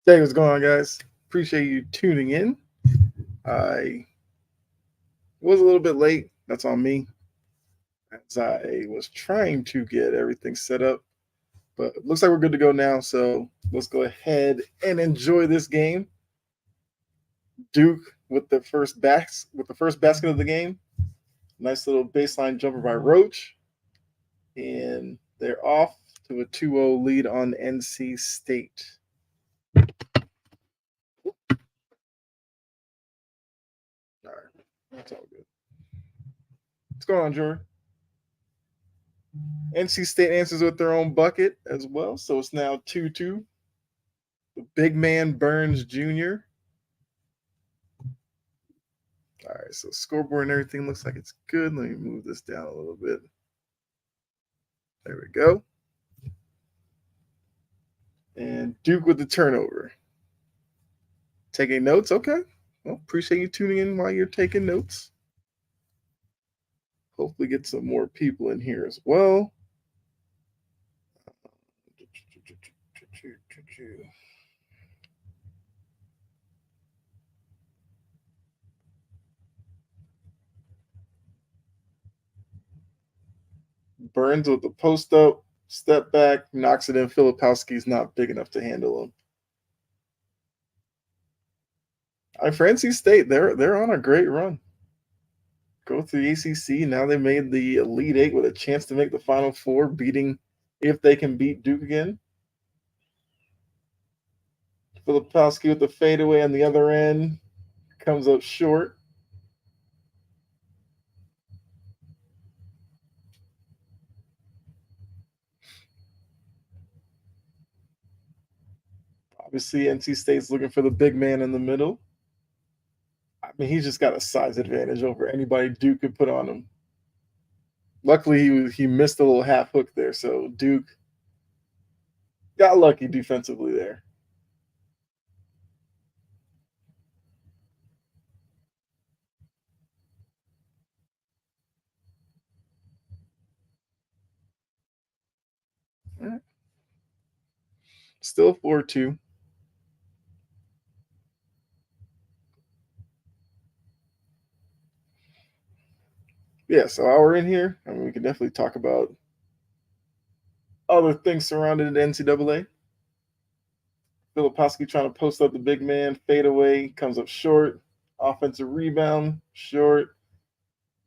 Hey, what's going on, guys? Appreciate you tuning in. I was a little bit late. That's on me, as I was trying to get everything set up. But it looks like we're good to go now. So let's go ahead and enjoy this game. Duke with the first basket of the game. Nice little baseline jumper by Roach, and they're off to a 2-0 lead on NC State. All right, that's all good. What's going on, Jordan? NC State answers with their own bucket as well, so it's now 2-2. The big man Burns Jr. All right, so scoreboard and everything looks like it's good. Let me move this down a little bit. There we go. And Duke with the turnover. Taking notes? Okay. Well, appreciate you tuning in while you're taking notes. Hopefully, get some more people in here as well. Burns with the post up, step back, knocks it in. Filipowski's not big enough to handle him. For NC State, they're on a great run. Go through the ACC. Now they made the Elite Eight with a chance to make the Final Four, beating if they can beat Duke again. Filipowski with the fadeaway on the other end comes up short. Obviously, NC State's looking for the big man in the middle. I mean, he's just got a size advantage over anybody Duke could put on him. Luckily, he missed a little half hook there, so Duke got lucky defensively there. All right. Still 4-2. Yeah, so while we're in here, I mean, we can definitely talk about other things surrounding the NCAA. Filipowski trying to post up the big man, fade away, comes up short. Offensive rebound, short,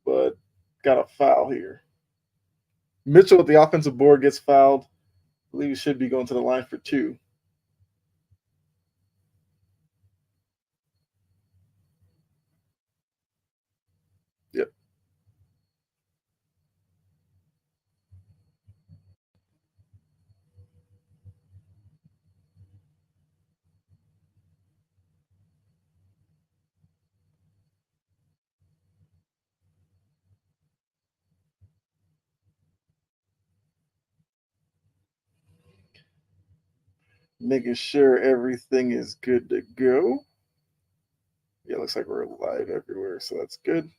but got a foul here. Mitchell with the offensive board gets fouled. I believe he should be going to the line for two. Yep. Making sure everything is good to go. Yeah, looks like we're live everywhere, so that's good.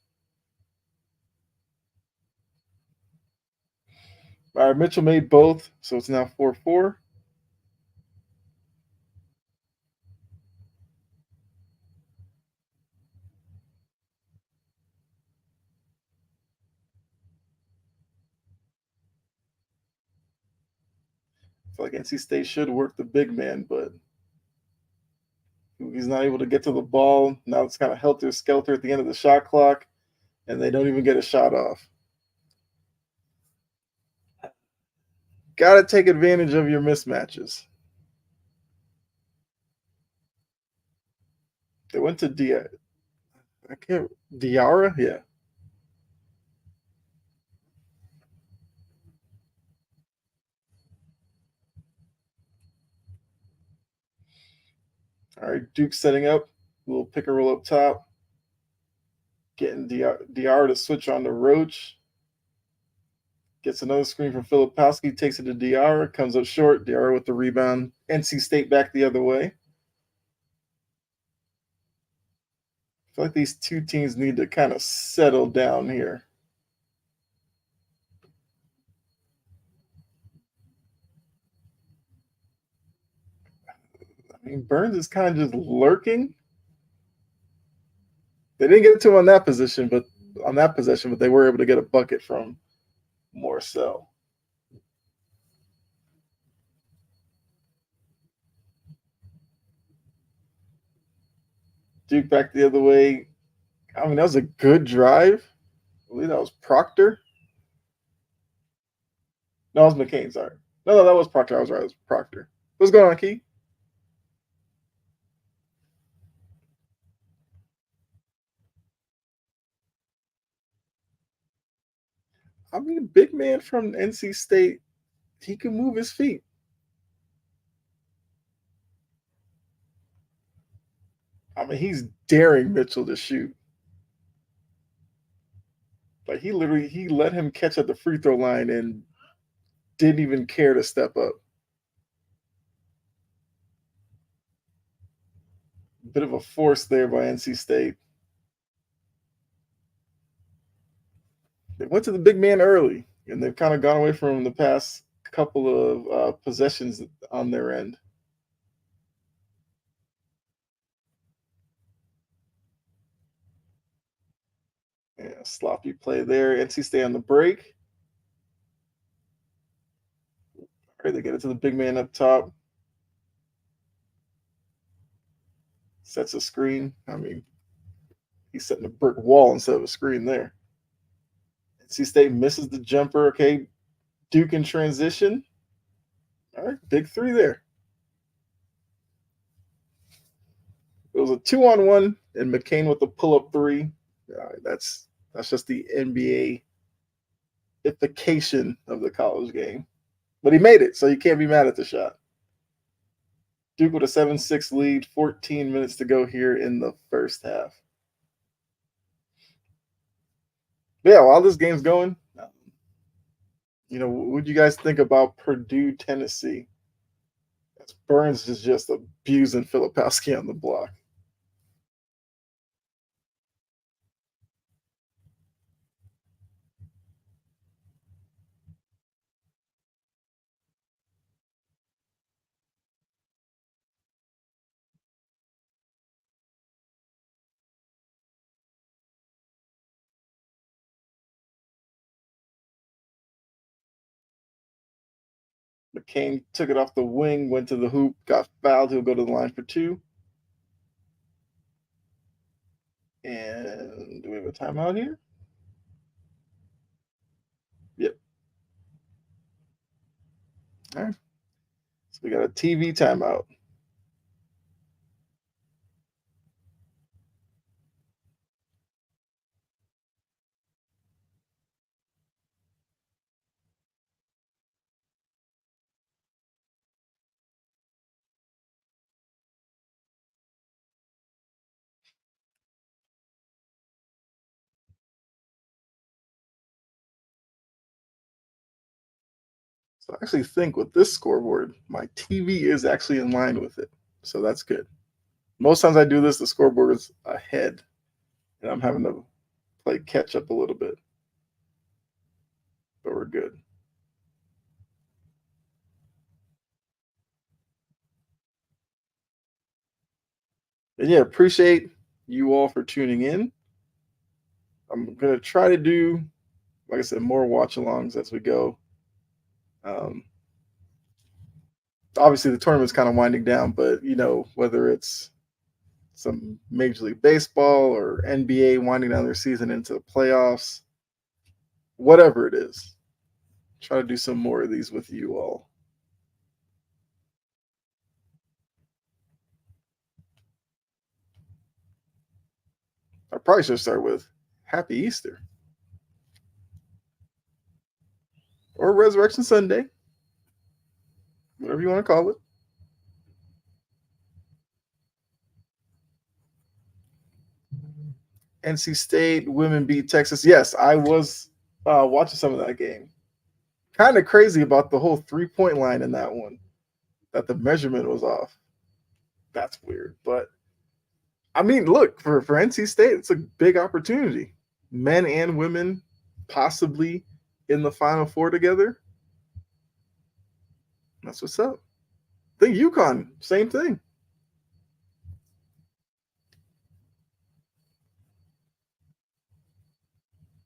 All right, Mitchell made both, so it's now 4-4. I feel like NC State should work the big man, but he's not able to get to the ball. Now it's kind of helter skelter at the end of the shot clock, and they don't even get a shot off. Got to take advantage of your mismatches. They went to I can't Diarra, yeah. All right, Duke setting up. A little pick and roll up top. Getting Diarra to switch on to Roach. Gets another screen from Filipowski. Takes it to Diarra. Comes up short. Diarra with the rebound. NC State back the other way. I feel like these two teams need to kind of settle down here. I mean, Burns is kind of just lurking. They didn't get it to him on that possession, but they were able to get a bucket from Morcell. Duke back the other way. I mean, that was a good drive. I believe that was Proctor. No, it was McCain. Sorry. No, that was Proctor. I was right. It was Proctor. What's going on, Key? I mean, big man from NC State, he can move his feet. I mean, he's daring Mitchell to shoot. Like he let him catch at the free throw line and didn't even care to step up. Bit of a force there by NC State. They went to the big man early, and they've kind of gone away from the past couple of possessions on their end. Yeah, sloppy play there. NC State on the break. All right, they get it to the big man up top. Sets a screen. I mean, he's setting a brick wall instead of a screen there. NC State misses the jumper. Okay, Duke in transition. All right, big three there. It was a 2-on-1, and McCain with the pull-up three. That's just the NBA ification of the college game. But he made it, so you can't be mad at the shot. Duke with a 7-6 lead, 14 minutes to go here in the first half. But yeah, while this game's going, what do you guys think about Purdue, Tennessee? Burns is just abusing Filipowski on the block. McCain took it off the wing, went to the hoop, got fouled. He'll go to the line for two. And do we have a timeout here? Yep. All right. So we got a TV timeout. So I actually think with this scoreboard, my TV is actually in line with it. So that's good. Most times I do this, the scoreboard is ahead, and I'm having to play catch up a little bit. But we're good. And yeah, appreciate you all for tuning in. I'm gonna try to do, like I said, more watch alongs as we go. Um, Obviously, the tournament's kind of winding down, but whether it's some Major League Baseball or NBA winding down their season into the playoffs, whatever it is, try to do some more of these with you all. I probably should start with Happy Easter or Resurrection Sunday, whatever you want to call it. NC State women beat Texas. Yes, I was watching some of that game. Kind of crazy about the whole 3-point line in that one, that the measurement was off. That's weird. But I mean, look, for NC State, it's a big opportunity. Men and women possibly in the Final Four together. That's what's up. I think UConn, same thing.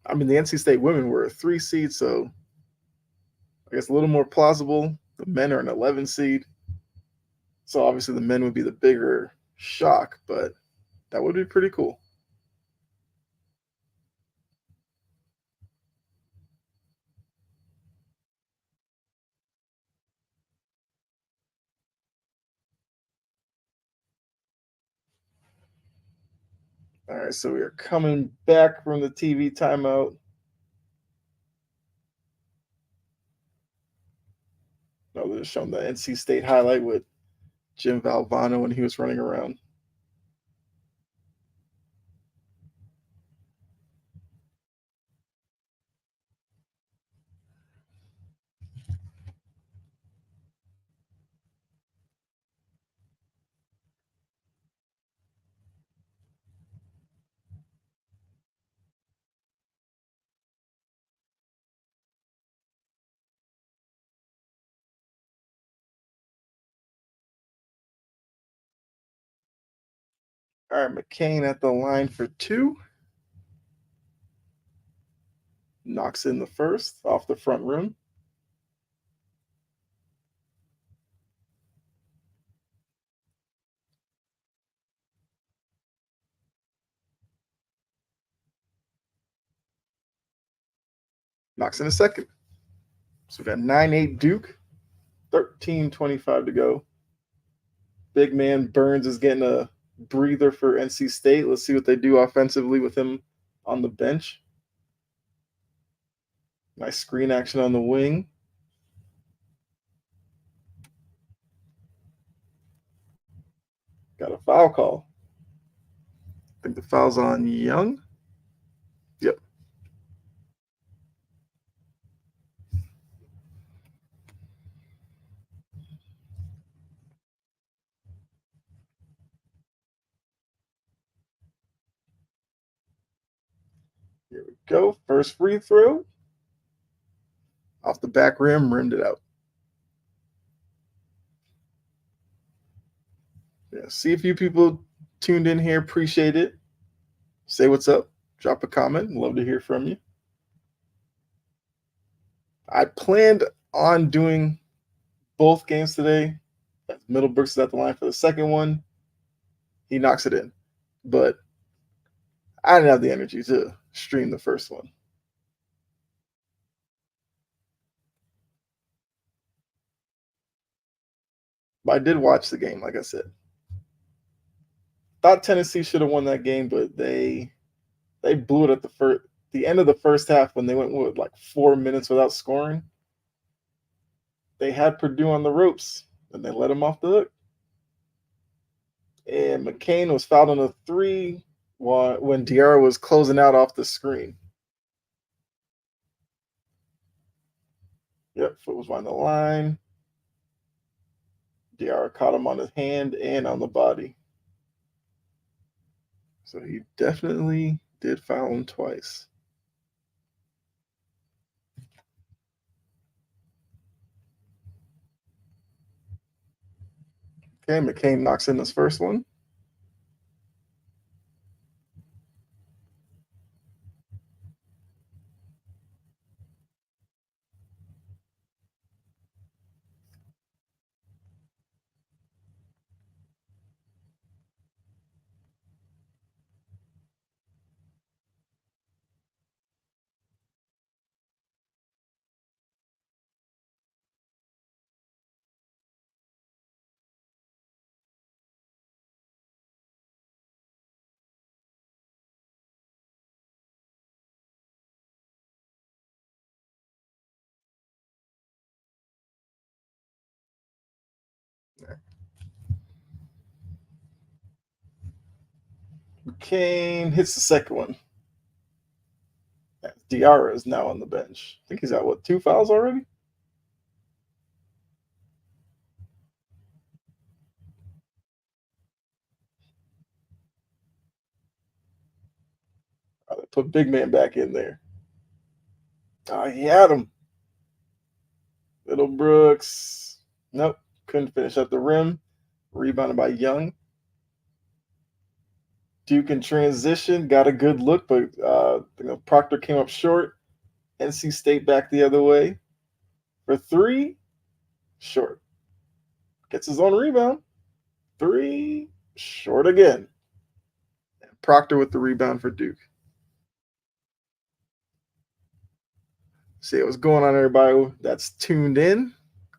I mean, the NC State women were a 3 seed, so I guess a little more plausible. The men are an 11 seed, so obviously the men would be the bigger shock, but that would be pretty cool. All right, so we are coming back from the TV timeout. No, they're showing the NC State highlight with Jim Valvano when he was running around. All right, McCain at the line for two. Knocks in the first off the front rim. Knocks in a second. So we got 9-8 Duke, 13:25 to go. Big man Burns is getting a breather for NC State. Let's see what they do offensively with him on the bench. Nice screen action on the wing. Got a foul call. I think the foul's on Young. Yep. Here we go. First free throw. Off the back rim, rimmed it out. Yeah, see a few people tuned in here. Appreciate it. Say what's up. Drop a comment. Love to hear from you. I planned on doing both games today. Middlebrooks is at the line for the second one. He knocks it in. But I didn't have the energy to stream the first one. But I did watch the game, like I said. Thought Tennessee should have won that game, but they blew it at the end of the first half when they went with like 4 minutes without scoring. They had Purdue on the ropes and they let him off the hook. And McCain was fouled on a three when Diarra was closing out off the screen. Yep, foot was on the line. Diarra caught him on his hand and on the body. So he definitely did foul him twice. Okay, McCain knocks in his first one. McCain hits the second one. Diarra is now on the bench. I think he's got what, 2 fouls already? They put big man back in there. Oh, he had him. Little Brooks. Nope. Couldn't finish at the rim. Rebounded by Young. Duke in transition got a good look, but Proctor came up short. NC State back the other way for three, short. Gets his own rebound. Three, short again. Proctor with the rebound for Duke. See what's going on, everybody that's tuned in.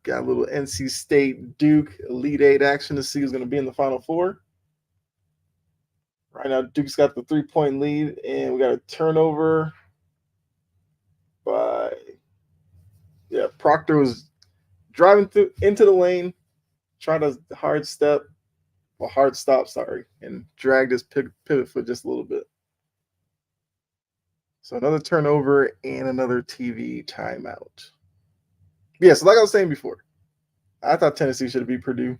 Got a little NC State Duke Elite Eight action to see who's going to be in the Final Four. Right now, Duke's got the 3-point lead, and we got a turnover by Proctor was driving through into the lane, tried a hard stop, and dragged his pivot foot just a little bit. So another turnover and another TV timeout. Yeah, so like I was saying before, I thought Tennessee should have beat Purdue.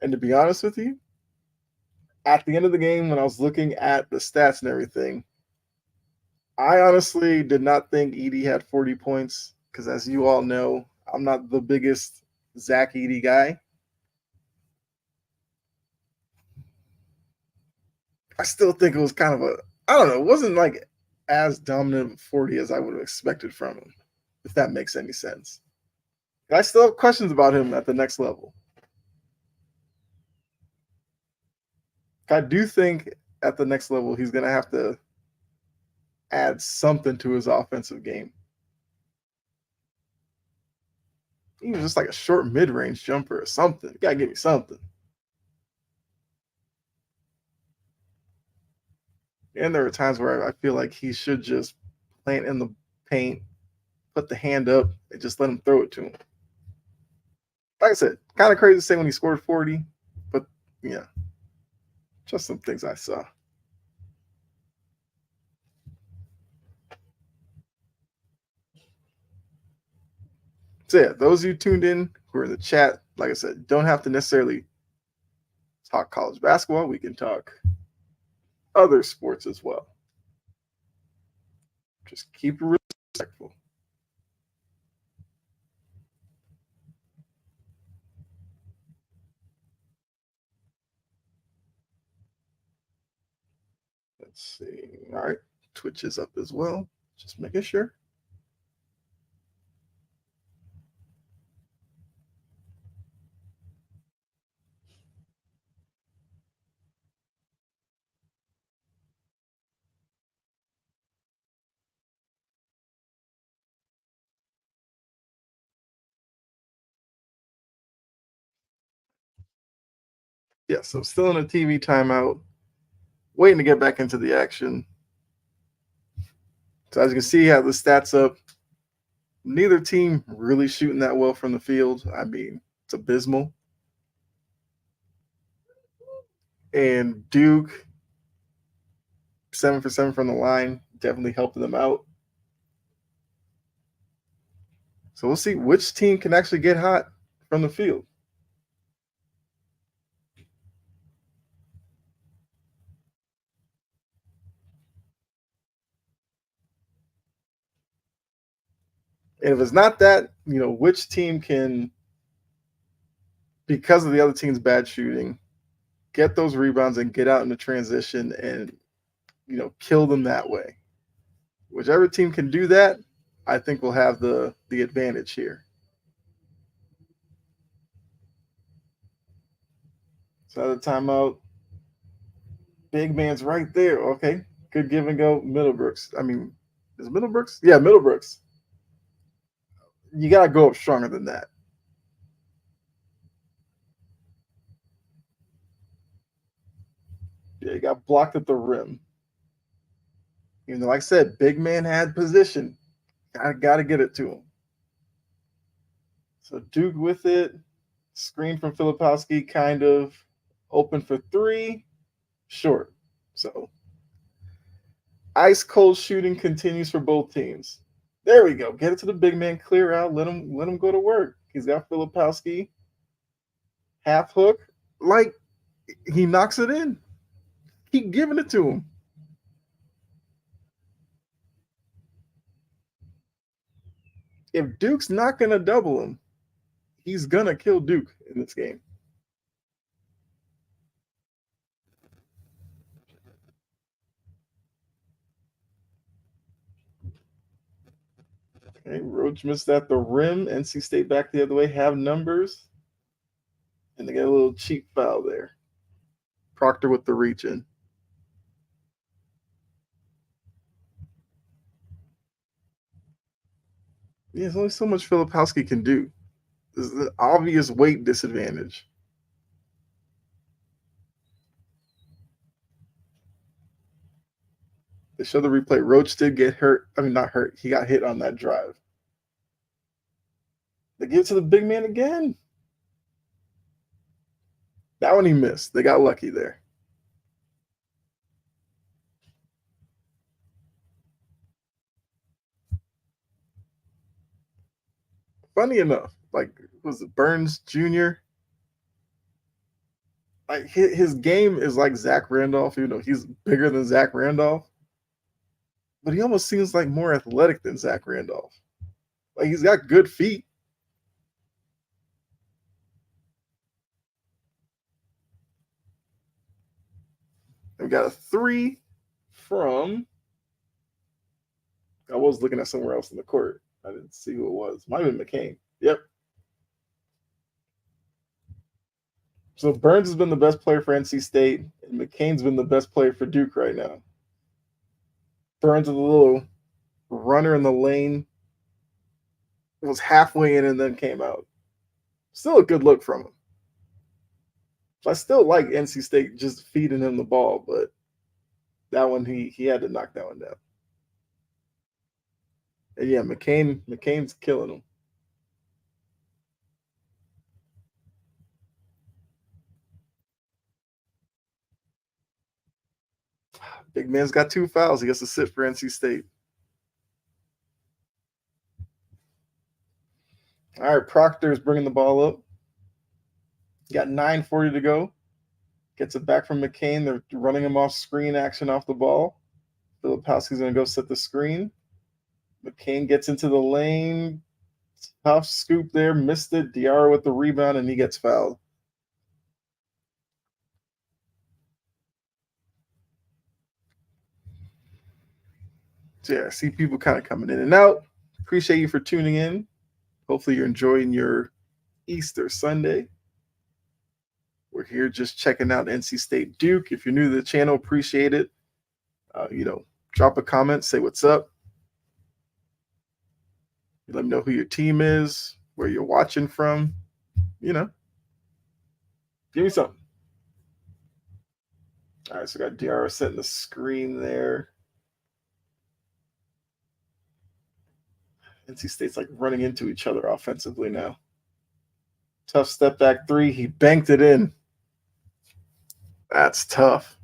And to be honest with you, at the end of the game, when I was looking at the stats and everything, I honestly did not think Edey had 40 points because, as you all know, I'm not the biggest Zach Edey guy. I still think it was kind of I don't know, it wasn't like as dominant of 40 as I would have expected from him, if that makes any sense. And I still have questions about him at the next level. I do think at the next level he's going to have to add something to his offensive game. Even just like a short mid-range jumper or something. You got to give me something. And there are times where I feel like he should just plant in the paint, put the hand up, and just let him throw it to him. Like I said, kind of crazy to say when he scored 40, but yeah, just some things I saw. So yeah, those of you tuned in who are in the chat, like I said, don't have to necessarily talk college basketball. We can talk other sports as well. Just keep it respectful. Let's see. All right. Twitch is up as well. Just making sure. Yeah, so still in a TV timeout, waiting to get back into the action. So as you can see, have the stats up. Neither team really shooting that well from the field. I mean, it's abysmal. And Duke, 7 for 7 from the line, definitely helping them out. So we'll see which team can actually get hot from the field. And if it's not that, which team can, because of the other team's bad shooting, get those rebounds and get out in the transition and, kill them that way. Whichever team can do that, I think will have the advantage here. So the timeout. Big man's right there. Okay. Good give and go. Middlebrooks. I mean, is it Middlebrooks? Yeah, Middlebrooks. You got to go up stronger than that. Yeah, he got blocked at the rim. Even though, like I said, big man had position. I got to get it to him. So Duke with it. Screen from Filipowski, kind of open for three. Short. So ice cold shooting continues for both teams. There we go. Get it to the big man, clear out, let him go to work. He's got Filipowski. Half hook. Like he knocks it in. Keep giving it to him. If Duke's not gonna double him, he's gonna kill Duke in this game. Okay, Roach missed at the rim. NC State back the other way, have numbers. And they got a little cheap foul there. Proctor with the reach in. Yeah, there's only so much Filipowski can do. There's an obvious weight disadvantage. They show the replay. Roach did get hurt. I mean, not hurt. He got hit on that drive. They give it to the big man again. That one he missed. They got lucky there. Funny enough, like, was it Burns Jr.? Like, his game is like Zach Randolph. You know, he's bigger than Zach Randolph, but he almost seems like more athletic than Zach Randolph. Like, he's got good feet. We got a three from. I was looking at somewhere else in the court. I didn't see who it was. Might have been McCain. Yep. So Burns has been the best player for NC State, and McCain's been the best player for Duke right now. Burns with a little runner in the lane, was halfway in and then came out. Still a good look from him. I still like NC State just feeding him the ball, but that one he had to knock that one down. And yeah, McCain's killing him. Big man's got 2 fouls. He gets to sit for NC State. All right, Proctor's bringing the ball up. Got 9:40 to go. Gets it back from McCain. They're running him off screen action off the ball. Filipowski's going to go set the screen. McCain gets into the lane. Tough scoop there. Missed it. Diarra with the rebound, and he gets fouled. So yeah, I see people kind of coming in and out. Appreciate you for tuning in. Hopefully you're enjoying your Easter Sunday. We're here just checking out NC State Duke. If you're new to the channel, appreciate it. Drop a comment, say what's up. Let me know who your team is, where you're watching from. Give me something. All right, so I got Diarra setting the screen there. NC State's like running into each other offensively now. Tough step back three. He banked it in. That's tough.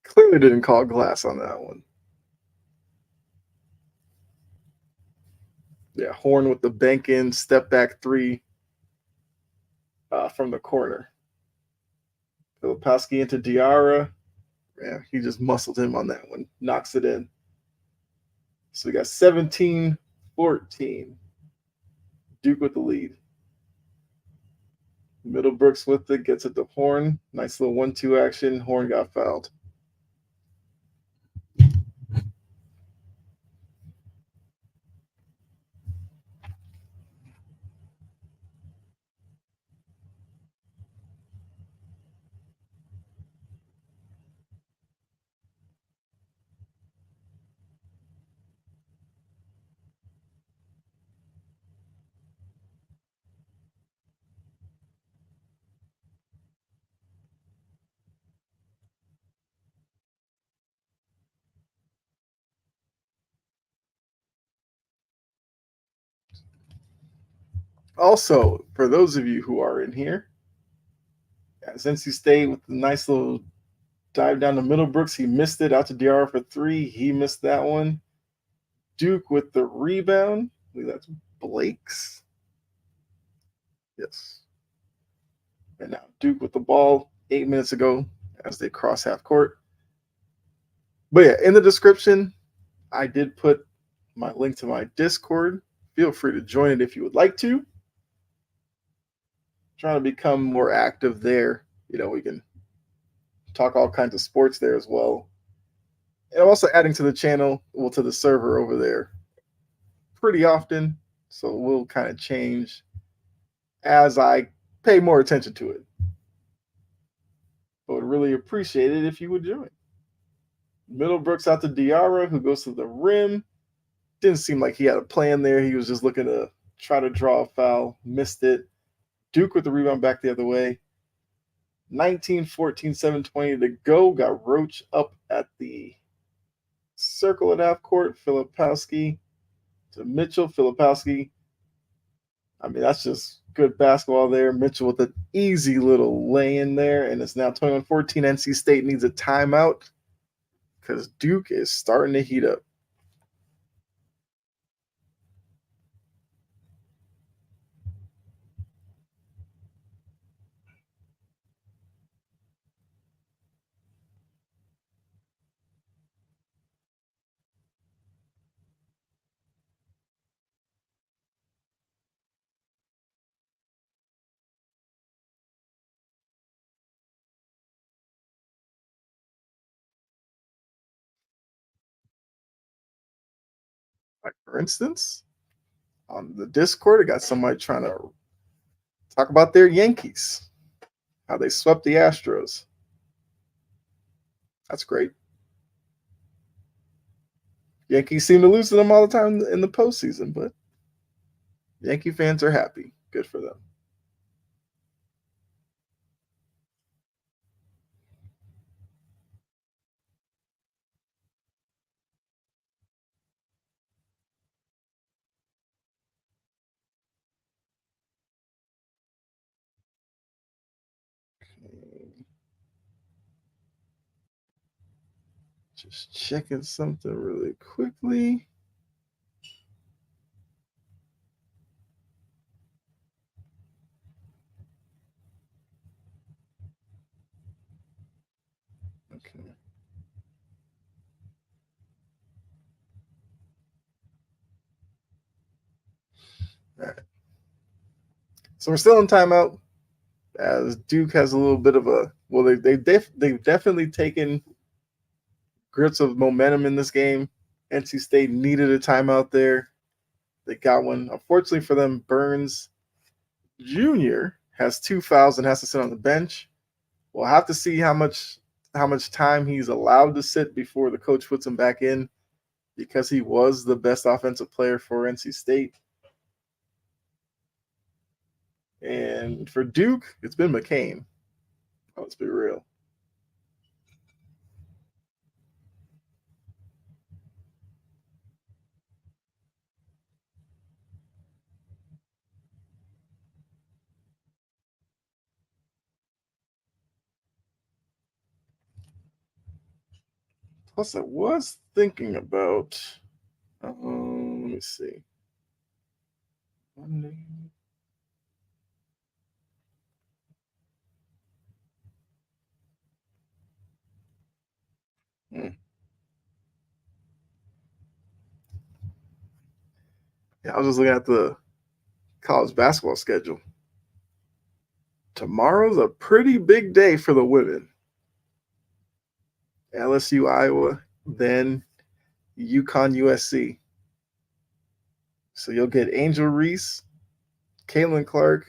Clearly didn't call glass on that one. Yeah, Horn with the bank in, step back three from the corner. Filipowski into Diarra. Yeah, he just muscled him on that one. Knocks it in. So we got 17-14. Duke with the lead. Middlebrooks with it, gets it to Horn. Nice little 1-2 action. Horn got fouled. Also, for those of you who are in here, as NC State with a nice little dive down to Middlebrooks, he missed it out to Diarra for three. He missed that one. Duke with the rebound. I believe that's Blake's. Yes. And now Duke with the ball 8 minutes ago as they cross half court. But yeah, in the description, I did put my link to my Discord. Feel free to join it if you would like to. Trying to become more active there. We can talk all kinds of sports there as well. And I'm also adding to the channel, well, to the server over there pretty often. So we'll kind of change as I pay more attention to it. I would really appreciate it if you would join. Middlebrooks out to Diarra, who goes to the rim. Didn't seem like he had a plan there. He was just looking to try to draw a foul, missed it. Duke with the rebound back the other way. 19-14, 7:20 to go. Got Roach up at the circle at half court. Filipowski to Mitchell. Filipowski. I mean, that's just good basketball there. Mitchell with an easy little lay in there, and it's now 21-14. NC State needs a timeout because Duke is starting to heat up. Like, for instance, on the Discord, I got somebody trying to talk about their Yankees, how they swept the Astros. That's great. Yankees seem to lose to them all the time in the postseason, but Yankee fans are happy. Good for them. Just checking something really quickly. Okay. All right. So we're still in timeout as Duke has a little bit of a well, they've definitely taken grips of momentum in this game. NC State needed a timeout there. They got one. Unfortunately for them, Burns Jr. has 2 fouls and has to sit on the bench. We'll have to see how much time he's allowed to sit before the coach puts him back in because he was the best offensive player for NC State. And for Duke, it's been McCain. Let's be real. Plus, I was thinking about. Let me see. Hmm. Yeah, I was just looking at the college basketball schedule. Tomorrow's a pretty big day for the women. LSU, Iowa, then UConn, USC. So you'll get Angel Reese, Caitlin Clark,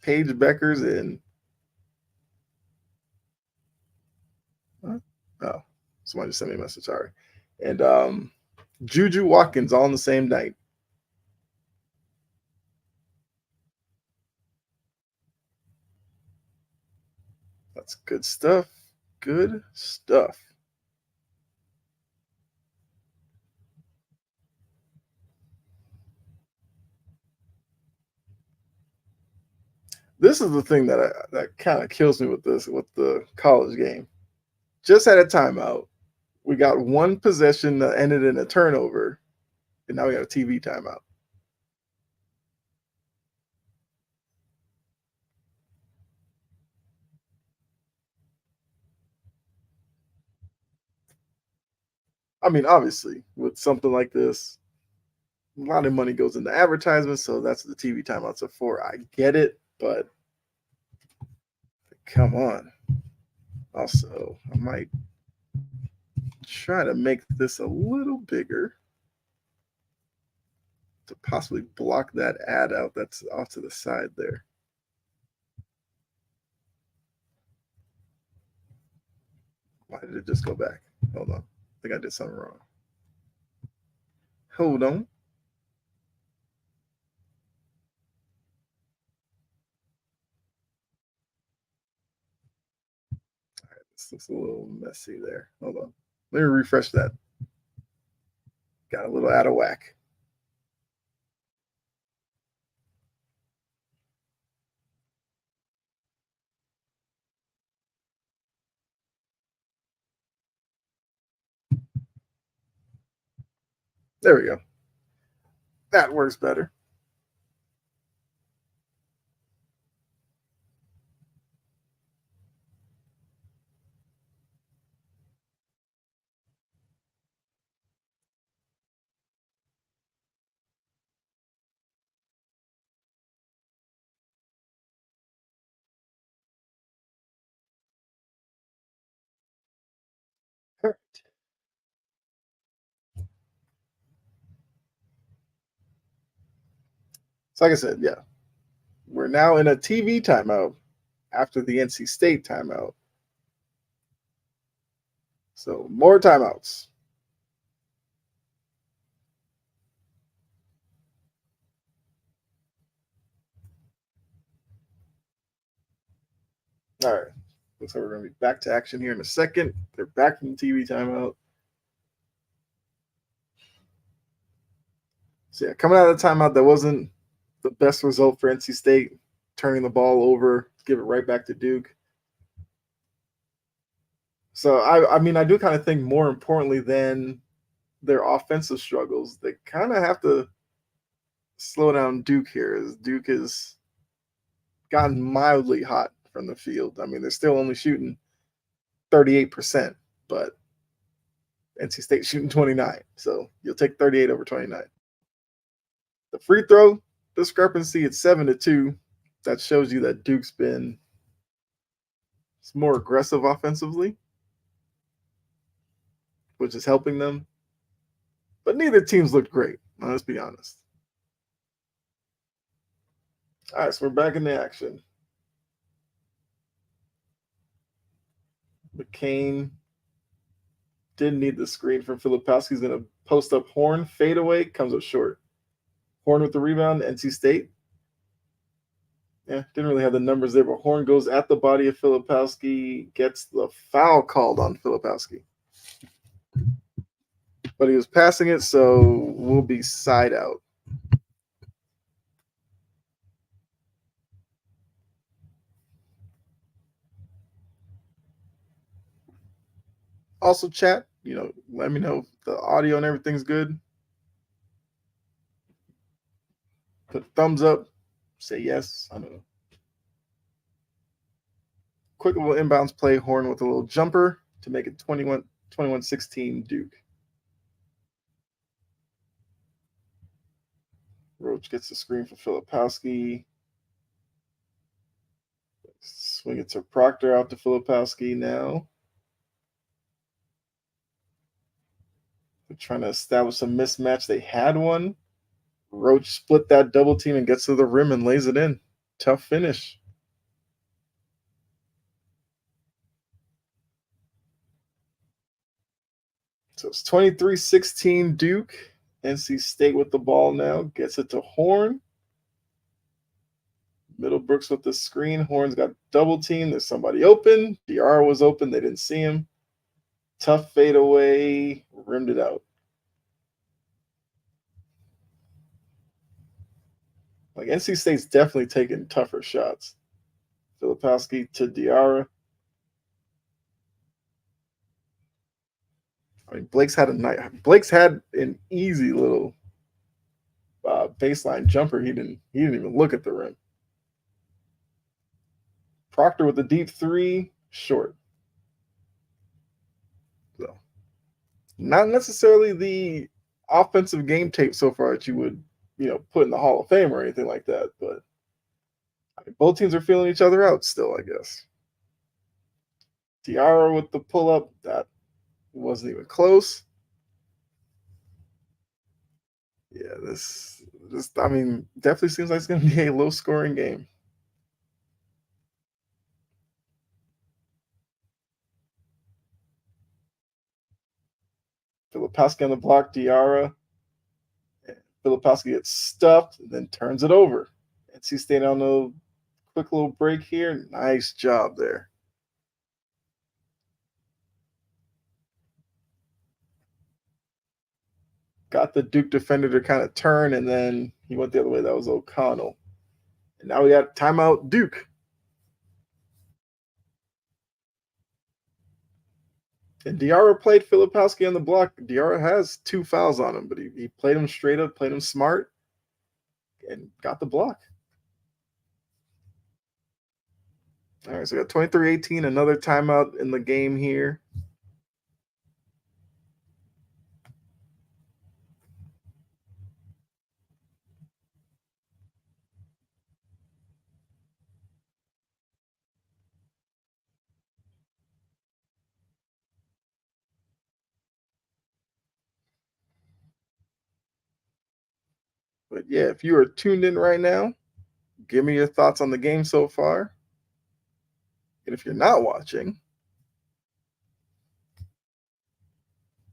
Paige Beckers, and oh, somebody just sent me a message. Sorry, and Juju Watkins all on the same night. That's good stuff. Good stuff. This is the thing that kind of kills me with the college game. Just had a timeout. We got one possession that ended in a turnover, and now we got a TV timeout. I mean, obviously, with something like this, a lot of money goes into advertisements, so that's what the TV timeouts are for. I get it, but come on. Also, I might try to make this a little bigger to possibly block that ad out that's off to the side there. Why did it just go back? Hold on. I think I did something wrong. Hold on. This looks a little messy there. Hold on. Let me refresh that. Got a little out of whack. There we go. That works better. Perfect. So like I said, yeah, we're now in a TV timeout after the NC State timeout. So more timeouts. All right. Looks like we're going to be back to action here in a second. They're back from the TV timeout. So yeah, coming out of the timeout, that wasn't the best result for NC State, turning the ball over, give it right back to Duke. So I mean, I do kind of think more importantly than their offensive struggles, they kind of have to slow down Duke here. As Duke has gotten mildly hot from the field. I mean, they're still only shooting 38%, but NC State shooting 29. So you'll take 38 over 29. The free throw discrepancy at 7-2. That shows you that Duke's been more aggressive offensively, which is helping them. But neither teams looked great. Let's be honest. All right, so we're back in the action. McCain didn't need the screen from Filipowski's going to post up Horn, fade away, comes up short. Horn with the rebound, NC State. Yeah, didn't really have the numbers there, but Horn goes at the body of Filipowski, gets the foul called on Filipowski. But he was passing it, so we'll be side out. Also, chat, let me know if the audio and everything's good. Put thumbs up, say yes. I don't know. Quick little inbounds play, Horn with a little jumper to make it 21-16 Duke. Roach gets the screen for Filipowski. Swing it to Proctor, out to Filipowski now. They're trying to establish a mismatch. They had one. Roach split that double team and gets to the rim and lays it in. Tough finish. So it's 23-16 Duke. NC State with the ball now. Gets it to Horn. Middlebrooks with the screen. Horn's got double team. There's somebody open. DR was open. They didn't see him. Tough fade away. Rimmed it out. Like NC State's definitely taking tougher shots. Filipowski to Diarra. I mean, Blake's had an easy little baseline jumper. He didn't even look at the rim. Proctor with the deep three, short. So, not necessarily the offensive game tape so far that you would, put in the Hall of Fame or anything like that. But I mean, both teams are feeling each other out still, I guess. Diarra with the pull up, that Wasn't even close. Yeah, this I mean, definitely seems like it's gonna be a low scoring game. Filipowski on the block, Diarra. Filipowski gets stuffed, then turns it over. NC State on a quick little break here. Nice job there. Got the Duke defender to kind of turn, and then he went the other way. That was O'Connell. And now we got timeout Duke. And Diarra played Filipowski on the block. Diarra has 2 fouls on him, but he played him straight up, played him smart, and got the block. All right, so we got 23-18, another timeout in the game here. But yeah, if you are tuned in right now, give me your thoughts on the game so far. And if you're not watching,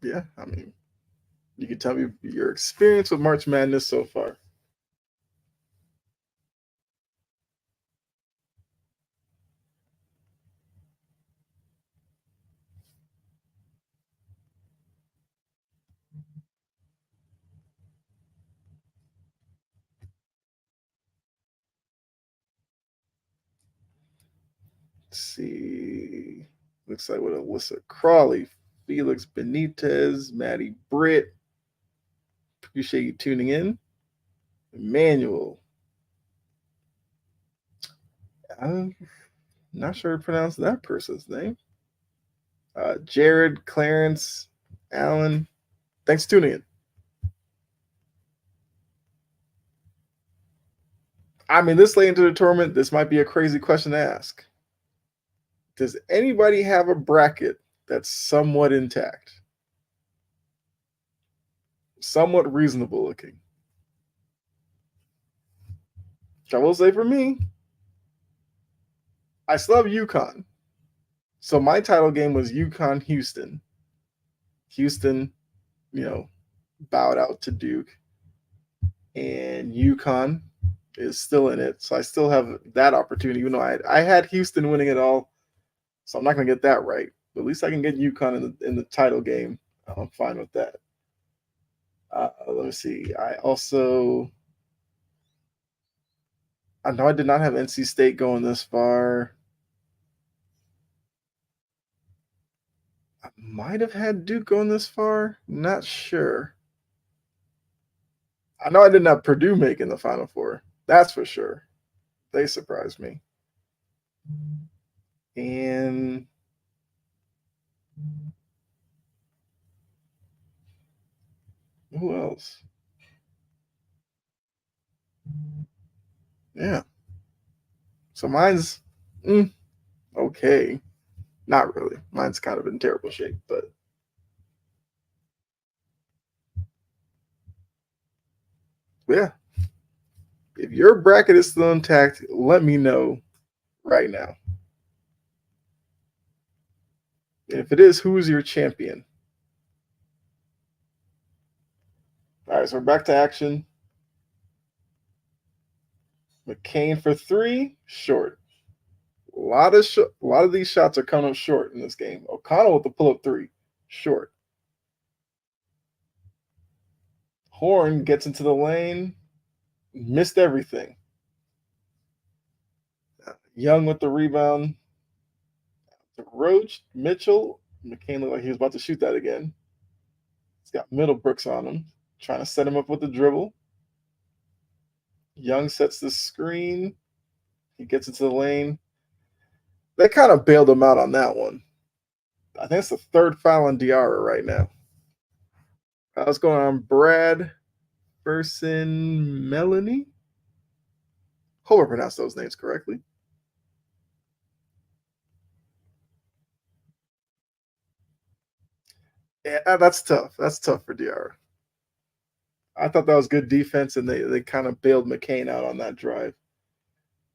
yeah, I mean, you can tell me your experience with March Madness so far. Let's see. Looks like with Alyssa Crawley, Felix Benitez, Maddie Britt. Appreciate you tuning in. Emmanuel. I'm not sure to pronounce that person's name. Jared, Clarence, Allen. Thanks for tuning in. I mean, this late into the tournament, this might be a crazy question to ask. Does anybody have a bracket that's somewhat intact? Somewhat reasonable looking? I will say for me, I still have UConn. So my title game was UConn Houston. Houston, you know, bowed out to Duke. And UConn is still in it. So I still have that opportunity, even though I had Houston winning it all. So I'm not going to get that right. But at least I can get UConn in the title game. I'm fine with that. Let me see. I know I did not have NC State going this far. I might have had Duke going this far. Not sure. I know I didn't have Purdue making the Final Four. That's for sure. They surprised me. And who else? Yeah. So mine's okay. Not really. Mine's kind of in terrible shape, but yeah. If your bracket is still intact, let me know right now. And if it is, who's your champion? All right, so we're back to action. McCain for three, short. A lot of these shots are coming up short in this game. O'Connell with the pull up three, short. Horn gets into the lane, missed everything. Young with the rebound. Roach, Mitchell. McCain looked like he was about to shoot that again. He's got Middlebrooks on him, trying to set him up with the dribble. Young sets the screen. He gets into the lane. They kind of bailed him out on that one. I think it's the third foul on Diarra right now. What's going on, Brad Person Melanie? Hope I pronounced those names correctly. Yeah, that's tough. That's tough for DR. I thought that was good defense, and they kind of bailed McCain out on that drive.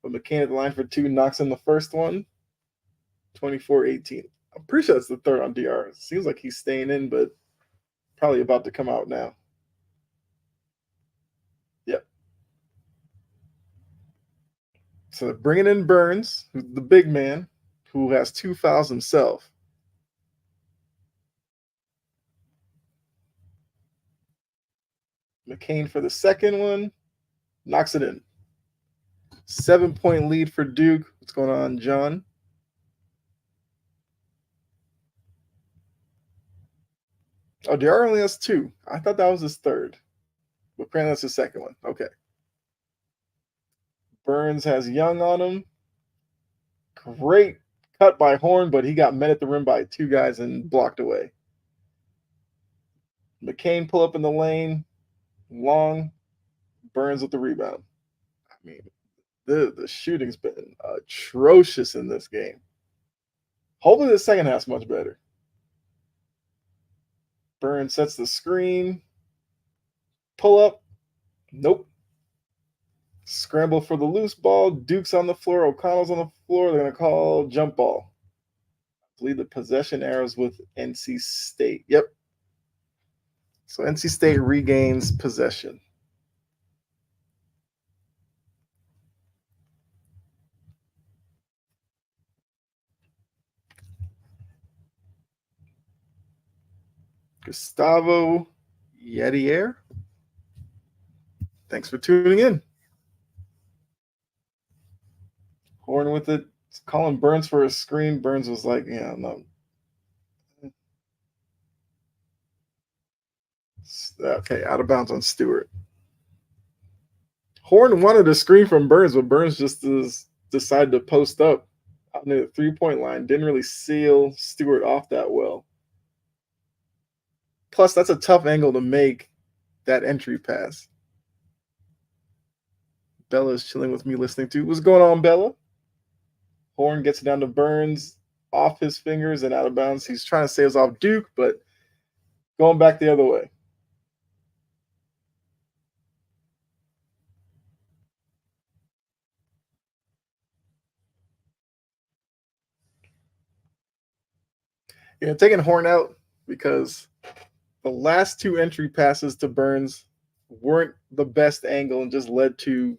But McCain at the line for two knocks in the first one, 24-18. I'm pretty sure that's the third on DR. Seems like he's staying in, but probably about to come out now. Yep. So they're bringing in Burns, who's the big man, who has two fouls himself. McCain for the second one, knocks it in. 7-point lead for Duke. What's going on, John? Oh, DR only has two. I thought that was his third. But apparently that's his second one. Okay. Burns has Young on him. Great cut by Horn, but he got met at the rim by two guys and blocked away. McCain pull up in the lane. Long. Burns with the rebound. I mean, the shooting's been atrocious in this game. Hopefully the second half's much better. Burns sets the screen. Pull up. Nope. Scramble for the loose ball. Duke's on the floor. O'Connell's on the floor. They're going to call jump ball. I believe the possession arrows with NC State. Yep. So NC State regains possession. Gustavo Yetier. Thanks for tuning in. Horn with it. Calling Burns for a screen. Burns was like, yeah, no. Okay, out of bounds on Stewart. Horn wanted a screen from Burns, but Burns just decided to post up out near the 3-point line. Didn't really seal Stewart off that well. Plus, that's a tough angle to make that entry pass. Bella's chilling with me listening to. What's going on, Bella? Horn gets it down to Burns, off his fingers and out of bounds. He's trying to say it's off Duke, but going back the other way. Yeah, taking Horn out because the last two entry passes to Burns weren't the best angle and just led to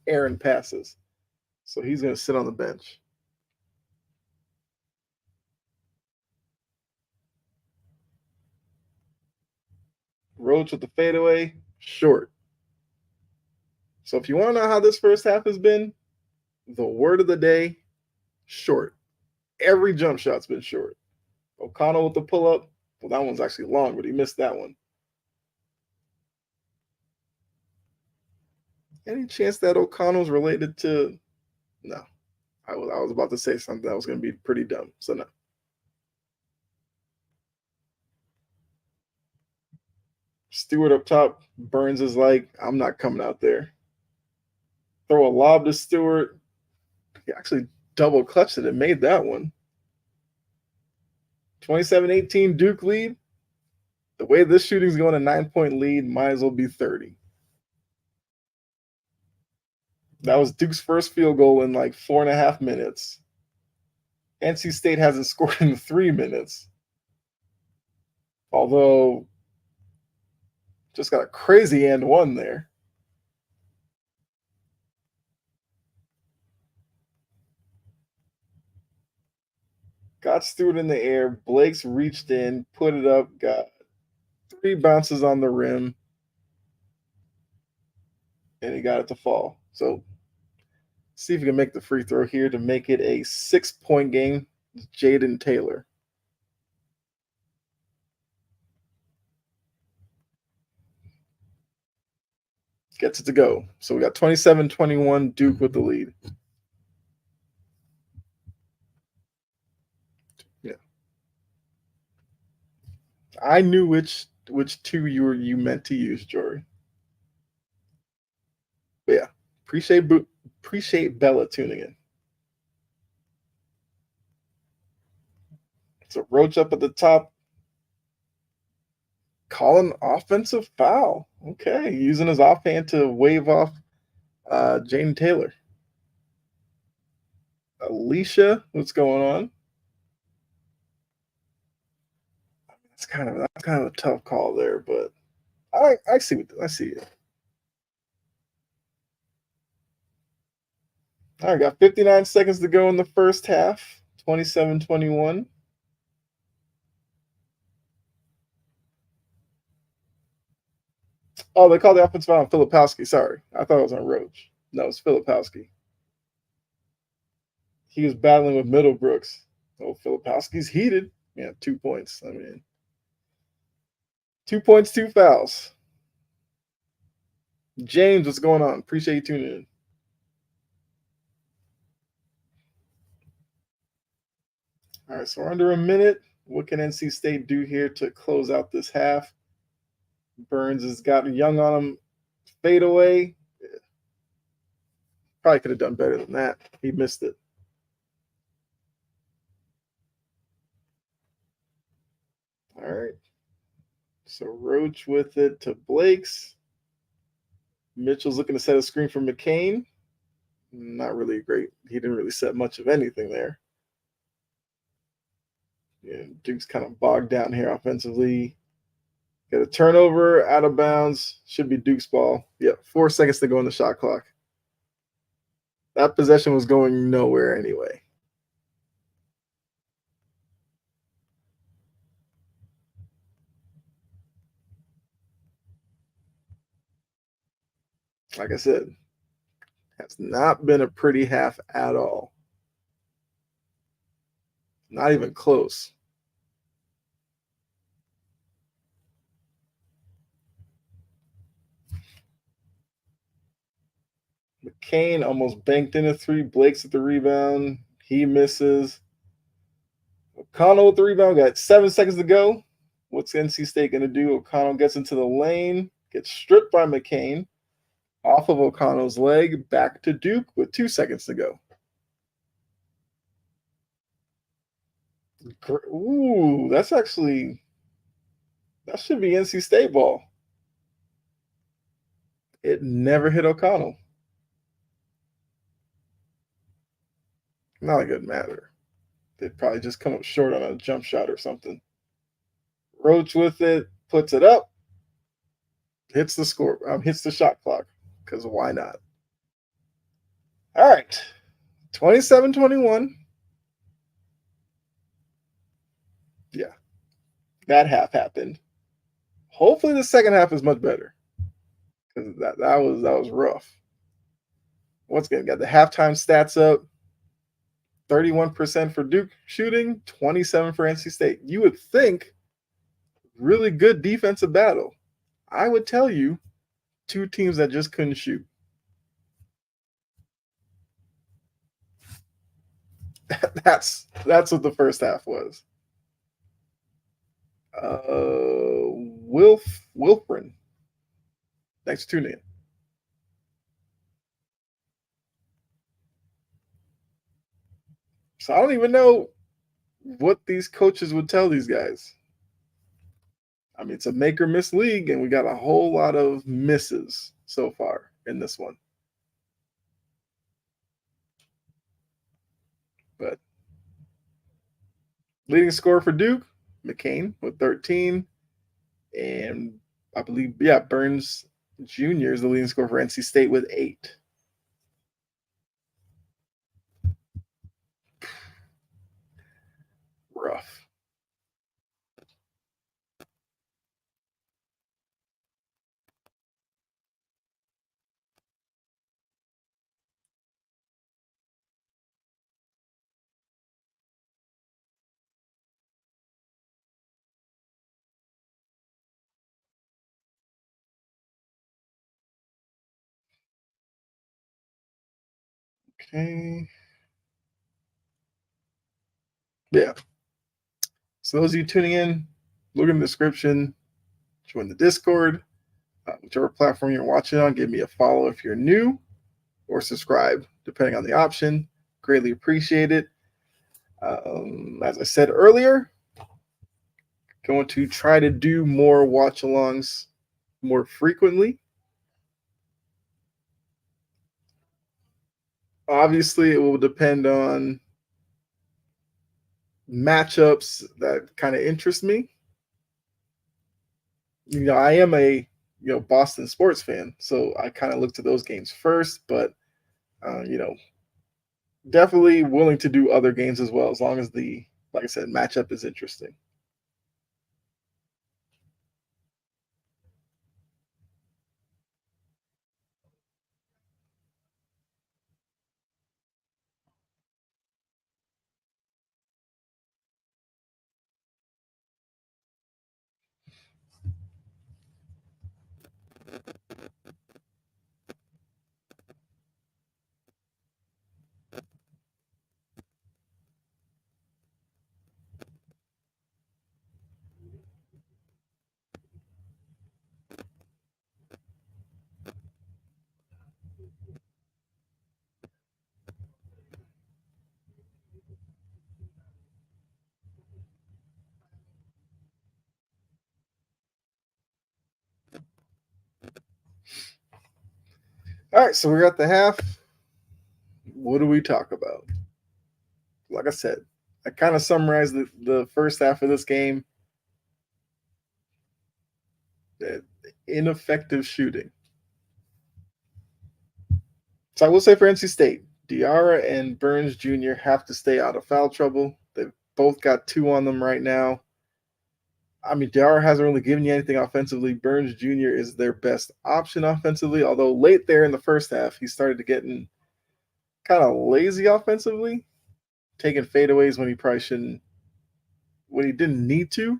errant passes. So he's going to sit on the bench. Roach with the fadeaway, short. So if you want to know how this first half has been, the word of the day, short. Every jump shot's been short. O'Connell with the pull up. Well, that one's actually long, but he missed that one. Any chance that O'Connell's related to? No. I was about to say something that was going to be pretty dumb. So no. Stewart up top. Burns is like, I'm not coming out there. Throw a lob to Stewart. He actually double clutched it and made that one. 27-18 Duke lead. The way this shooting's going, a 9-point lead might as well be 30. That was Duke's first field goal in like 4.5 minutes. NC State hasn't scored in 3 minutes. Although, just got a crazy and one there. Got Stewart in the air. Blake's reached in, put it up, got 3 bounces on the rim, and he got it to fall. So, see if he can make the free throw here to make it a 6-point game. Jaden Taylor. Gets it to go. So we got 27-21 Duke with the lead. Yeah. I knew which two you meant to use, Jory. But yeah, appreciate Bella tuning in. So Roach up at the top, Call an offensive foul. Okay, using his offhand to wave off Jane Taylor. Alicia, what's going on? That's kind of a tough call there, but I see I see it. All right, got 59 seconds to go in the first half. 27-21. Oh, they called the offensive foul on Filipowski. Sorry, I thought it was on Roach. No, it's Filipowski. He was battling with Middlebrooks. Oh, Filipowski's heated. Yeah, 2 points. I mean, 2 points, two fouls. James, what's going on? Appreciate you tuning in. All right, so we're under a minute. What can NC State do here to close out this half? Burns has got Young on him. Fade away. Probably could have done better than that. He missed it. All right. So Roach with it to Blake's. Mitchell's looking to set a screen for McCain. Not really great. He didn't really set much of anything there. Yeah, Duke's kind of bogged down here offensively. Got a turnover out of bounds. Should be Duke's ball. Yeah, 4 seconds to go on the shot clock. That possession was going nowhere anyway. Like I said, has not been a pretty half at all. Not even close. McCain almost banked in a three. Blake's at the rebound. He misses. O'Connell with the rebound. Got 7 seconds to go. What's NC State going to do? O'Connell gets into the lane, gets stripped by McCain. Off of O'Connell's leg, back to Duke with 2 seconds to go. Ooh, that should be NC State ball. It never hit O'Connell. Not a good matter. They'd probably just come up short on a jump shot or something. Roach with it, puts it up, hits the shot clock, because why not? All right, 27-21. Yeah, that half happened. Hopefully the second half is much better, because that was rough. Once again, got the halftime stats up. 31% for Duke shooting, 27 for NC State. You would think really good defensive battle. I would tell you, two teams that just couldn't shoot. That's what the first half was. Wilfrin. Thanks for tuning in. So I don't even know what these coaches would tell these guys. I mean, it's a make or miss league, and we got a whole lot of misses so far in this one. But leading scorer for Duke, McCain with 13. And I believe, yeah, Burns Jr. is the leading scorer for NC State with 8. Rough. Okay. Yeah. So those of you tuning in, look in the description, join the Discord, whichever platform you're watching on. Give me a follow if you're new, or subscribe, depending on the option. Greatly appreciate it. As I said earlier, Going to try to do more watch alongs more frequently. Obviously, it will depend on matchups that kind of interest me. I am a Boston sports fan, so I kind of look to those games first. But uh, you know, definitely willing to do other games as well, as long as the like I said matchup is interesting. All right, so we're at the half. What do we talk about? Like I said, I kind of summarized the first half of this game. uh, Ineffective shooting. So I will say for NC State, Diarra and Burns Jr. have to stay out of foul trouble. They've both got two on them right now. I mean, Diarra hasn't really given you anything offensively. Burns Jr. is their best option offensively, although late there in the first half, he started to getting kind of lazy offensively, taking fadeaways when he probably shouldn't, when he didn't need to.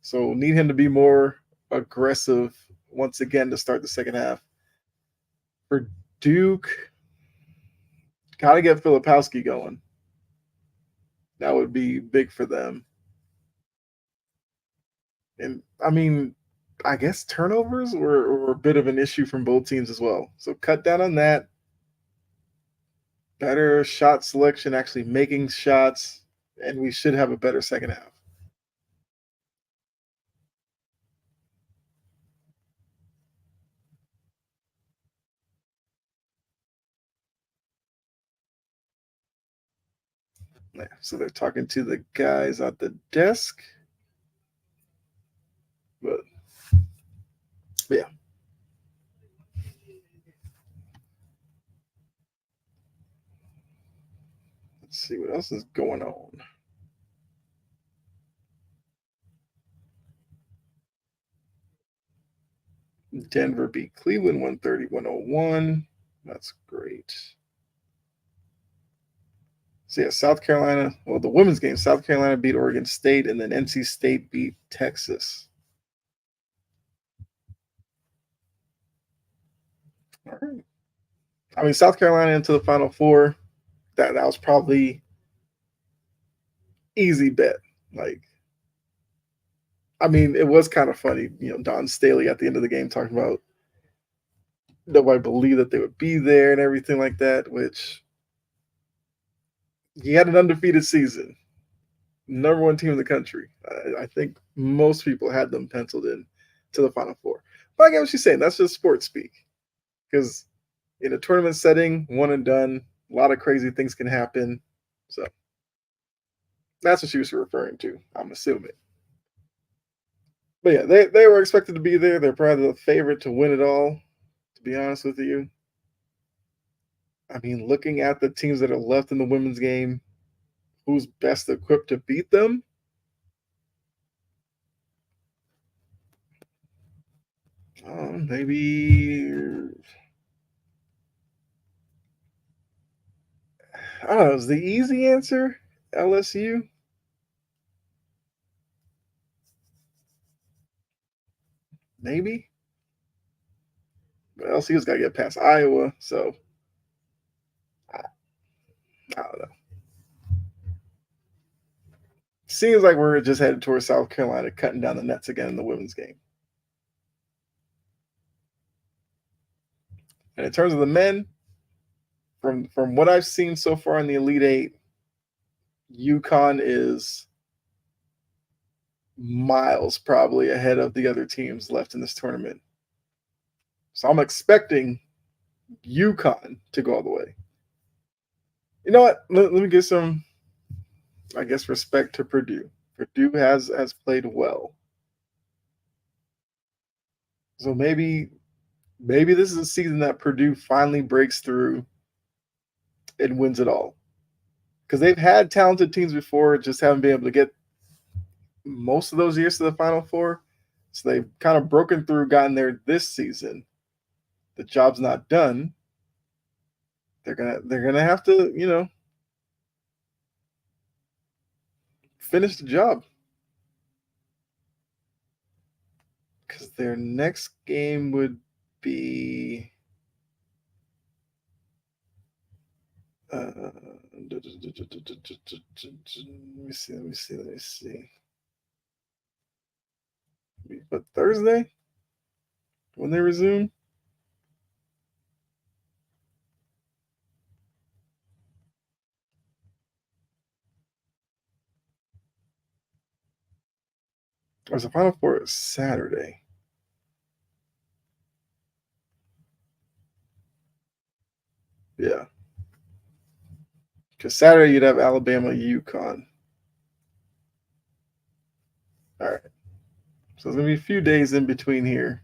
So need him to be more aggressive once again to start the second half. For Duke, gotta get Filipowski going. That would be big for them. And I mean, I guess turnovers were a bit of an issue from both teams as well. So cut down on that. Better shot selection, actually making shots, and we should have a better second half. Yeah, so they're talking to the guys at the desk. But, but yeah, let's see what else is going on. Denver beat Cleveland 130-101. That's great. So yeah, South Carolina. Well, the women's game, South Carolina beat Oregon State, and then NC State beat Texas. All right. I mean, South Carolina into the Final Four. That was probably easy bet. Like, I mean, it was kind of funny. Don Staley at the end of the game talking about nobody believed that they would be there and everything like that. Which he had an undefeated season, number one team in the country. I think most people had them penciled in to the Final Four. But I get what she's saying. That's just sports speak. Because in a tournament setting, one and done, a lot of crazy things can happen. So that's what she was referring to, I'm assuming. But yeah, they were expected to be there. They're probably the favorite to win it all, to be honest with you. I mean, looking at the teams that are left in the women's game, who's best equipped to beat them? Maybe I don't know. Is the easy answer LSU? Maybe. But LSU's got to get past Iowa, so I, I don't know. Seems like we're just headed towards South Carolina cutting down the nets again in the women's game. And in terms of the men, from what I've seen so far in the Elite Eight, UConn is miles probably ahead of the other teams left in this tournament. So I'm expecting UConn to go all the way. You know what? Let me give some, I guess, respect to Purdue. Purdue has played well. So maybe this is a season that Purdue finally breaks through and wins it all. Because they've had talented teams before, just haven't been able to get most of those years to the Final Four. So they've kind of broken through, gotten there this season. The job's not done. They're gonna have to, finish the job. Because their next game would be let me see, But Thursday when they resume? Or is the Final Four Saturday? Yeah. Because Saturday you'd have Alabama, UConn. All right. So it's gonna be a few days in between here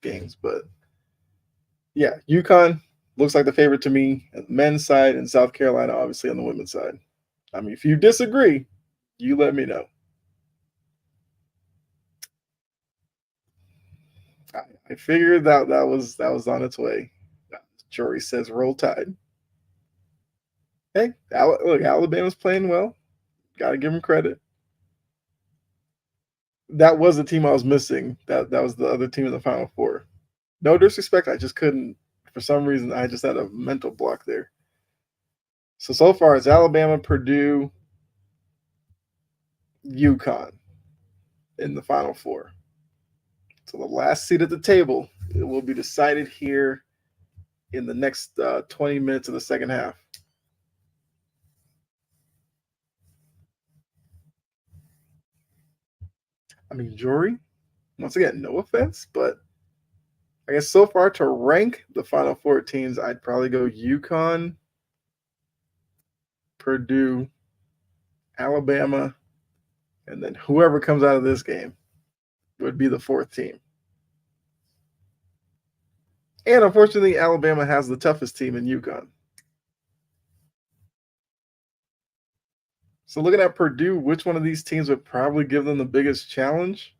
games, but yeah, UConn looks like the favorite to me on the men's side, and South Carolina obviously on the women's side. I mean, if you disagree, you let me know. I figured that was on its way. Jury says roll tide. Hey, look, Alabama's playing well. Got to give them credit. That was the team I was missing. That was the other team in the Final Four. No disrespect, I just couldn't. For some reason, I just had a mental block there. So far, it's Alabama, Purdue, UConn in the Final Four. So the last seat at the table, it will be decided here in the next 20 minutes of the second half. I mean, Jory, once again, no offense, but I guess so far to rank the Final Four teams, I'd probably go UConn, Purdue, Alabama, and then whoever comes out of this game would be the fourth team. And unfortunately, Alabama has the toughest team in UConn. So looking at Purdue, which one of these teams would probably give them the biggest challenge?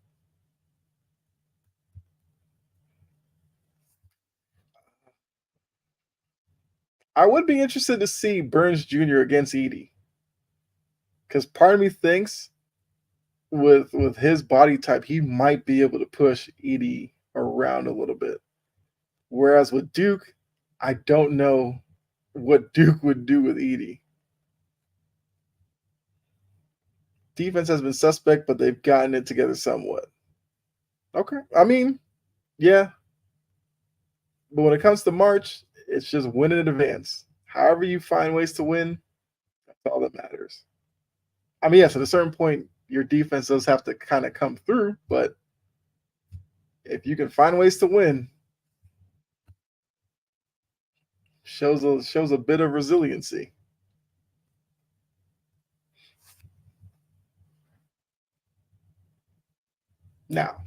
I would be interested to see Burns Jr. against Edie. Because part of me thinks with his body type, he might be able to push Edie around a little bit. Whereas with Duke, I don't know what Duke would do with Edie. Defense has been suspect, but they've gotten it together somewhat. Okay. I mean, yeah. But when it comes to March, it's just win in advance. However you find ways to win, that's all that matters. I mean, yes, at a certain point, your defense does have to kind of come through, but if you can find ways to win, shows a bit of resiliency. Now,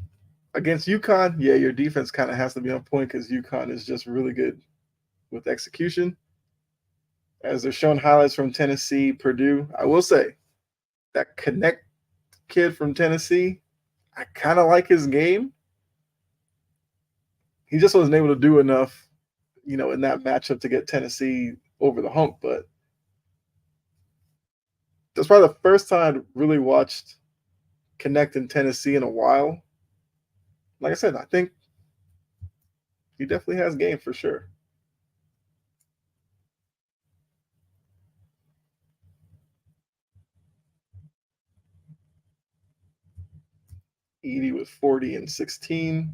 against UConn, yeah, your defense kind of has to be on point because UConn is just really good with execution. As they're showing highlights from Tennessee, Purdue, I will say that Connect kid from Tennessee, I kind of like his game. He just wasn't able to do enough, in that matchup to get Tennessee over the hump. But that's probably the first time I really watched Connect in Tennessee in a while. Like I said, I think he definitely has game for sure. Edie was 40 and 16.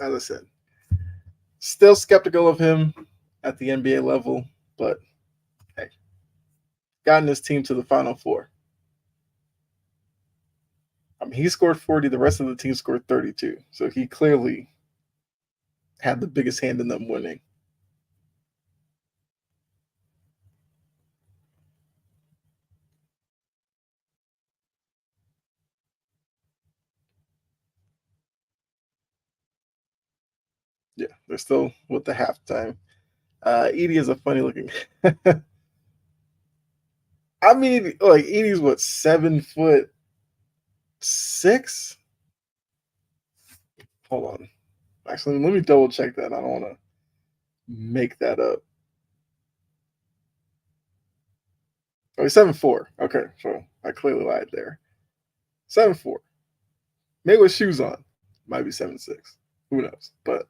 as I said, still skeptical of him at the NBA level, but hey, gotten his team to the Final Four. I mean, he scored 40. The rest of the team scored 32. So he clearly had the biggest hand in them winning. Yeah, they're still with the halftime. Edie is a funny looking. I mean, like Edie's what 7'6". Hold on. Actually, let me double check that. I don't want to make that up. Oh, he's 7'4". Okay, so I clearly lied there. 7'4". Maybe with shoes on. Might be 7'6". Who knows? But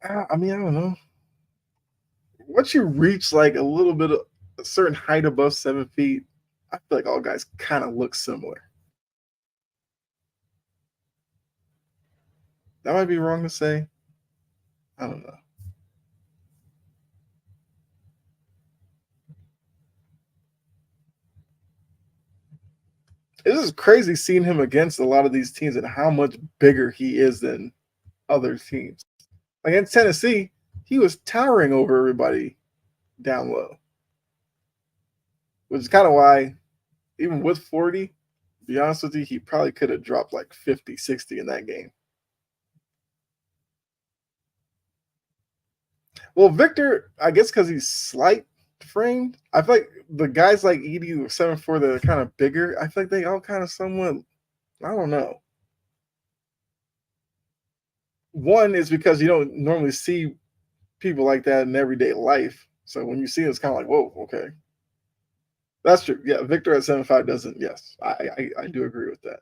I mean, I don't know. Once you reach like a little bit of a certain height above 7 feet, I feel like all guys kind of look similar. That might be wrong to say. I don't know. It's just crazy seeing him against a lot of these teams and how much bigger he is than other teams. Like in Tennessee, he was towering over everybody down low, which is kind of why, even with 40, to be honest with you, he probably could have dropped like 50, 60 in that game. Well, Victor, I guess because he's slight framed, I feel like the guys like Edie or 7'4" that are kind of bigger, I feel like they all kind of somewhat, I don't know. One is because you don't normally see people like that in everyday life. So when you see it, it's kind of like, whoa, okay. That's true. Yeah, Victor at 7'5" doesn't. Yes, I do agree with that.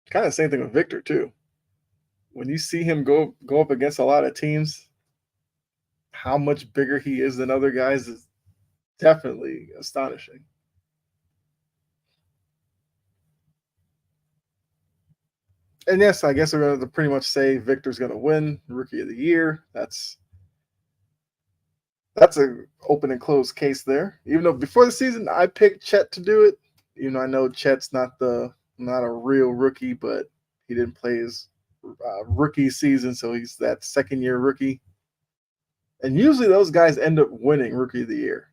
Kind of same thing with Victor too. When you see him go up against a lot of teams, how much bigger he is than other guys is definitely astonishing. And yes, I guess we're going to pretty much say Victor's going to win Rookie of the Year. That's a open and closed case there. Even though before the season I picked Chet to do it, even though I know Chet's not a real rookie, but he didn't play his rookie season, so he's that second year rookie. And usually those guys end up winning Rookie of the Year,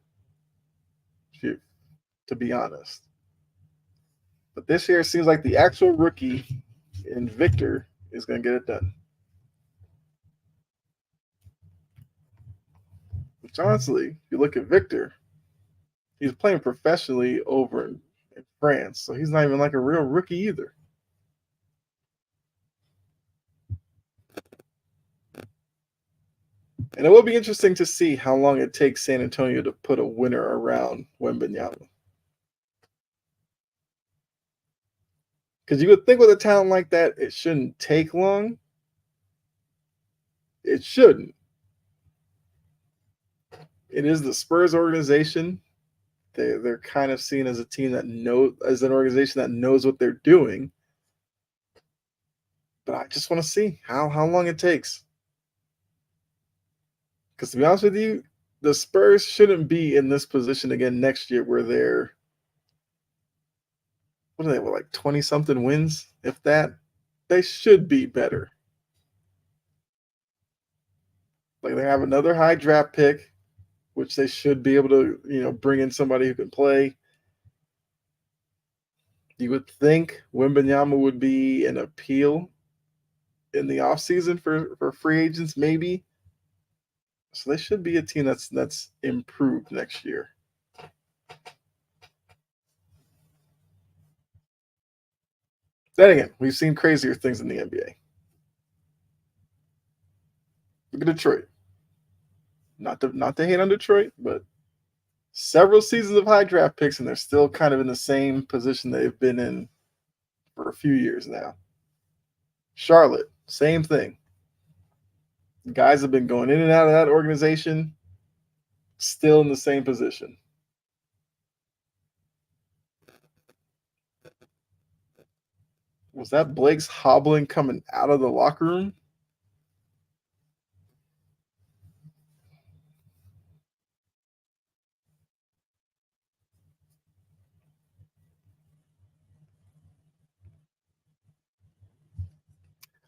to be honest. But this year it seems like the actual rookie in Victor is going to get it done. Which honestly, if you look at Victor, he's playing professionally over in France, so he's not even like a real rookie either. And it will be interesting to see how long it takes San Antonio to put a winner around Wembanyama. Because you would think with a talent like that, it shouldn't take long. It shouldn't. It is the Spurs organization. They're kind of seen as a team that as an organization that knows what they're doing. But I just want to see how long it takes. Because to be honest with you, the Spurs shouldn't be in this position again next year where they're what are they, like 20 something wins, if that. They should be better. Like they have another high draft pick, which they should be able to, bring in somebody who can play. You would think Wembanyama would be an appeal in the offseason for free agents, maybe. So they should be a team that's improved next year. Then again, we've seen crazier things in the NBA. Look at Detroit. Not to hate on Detroit, but several seasons of high draft picks, and they're still kind of in the same position they've been in for a few years now. Charlotte, same thing. Guys have been going in and out of that organization. Still in the same position. Was that Blake's hobbling coming out of the locker room?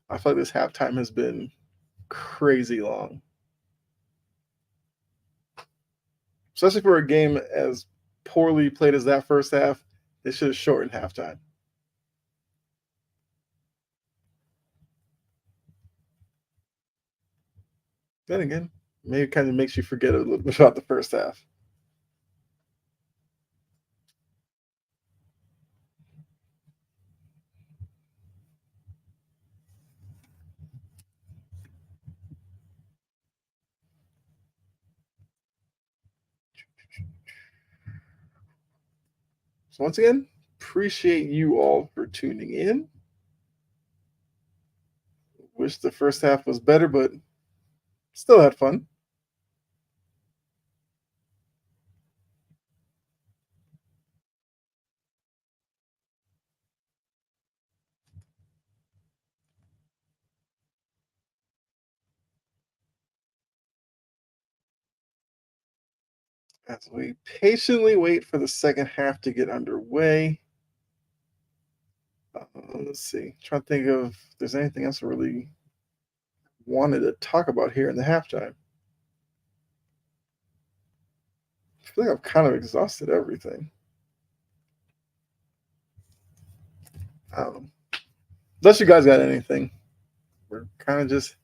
I feel like this halftime has been crazy long, especially for a game as poorly played as that first half. They should have shortened halftime. Then again, maybe it kind of makes you forget a little bit about the first half. So once again, appreciate you all for tuning in. Wish the first half was better, but still had fun. As we patiently wait for the second half to get underway. Let's see. Trying to think of if there's anything else I really wanted to talk about here in the halftime. I feel like I've kind of exhausted everything. Unless you guys got anything, we're kind of just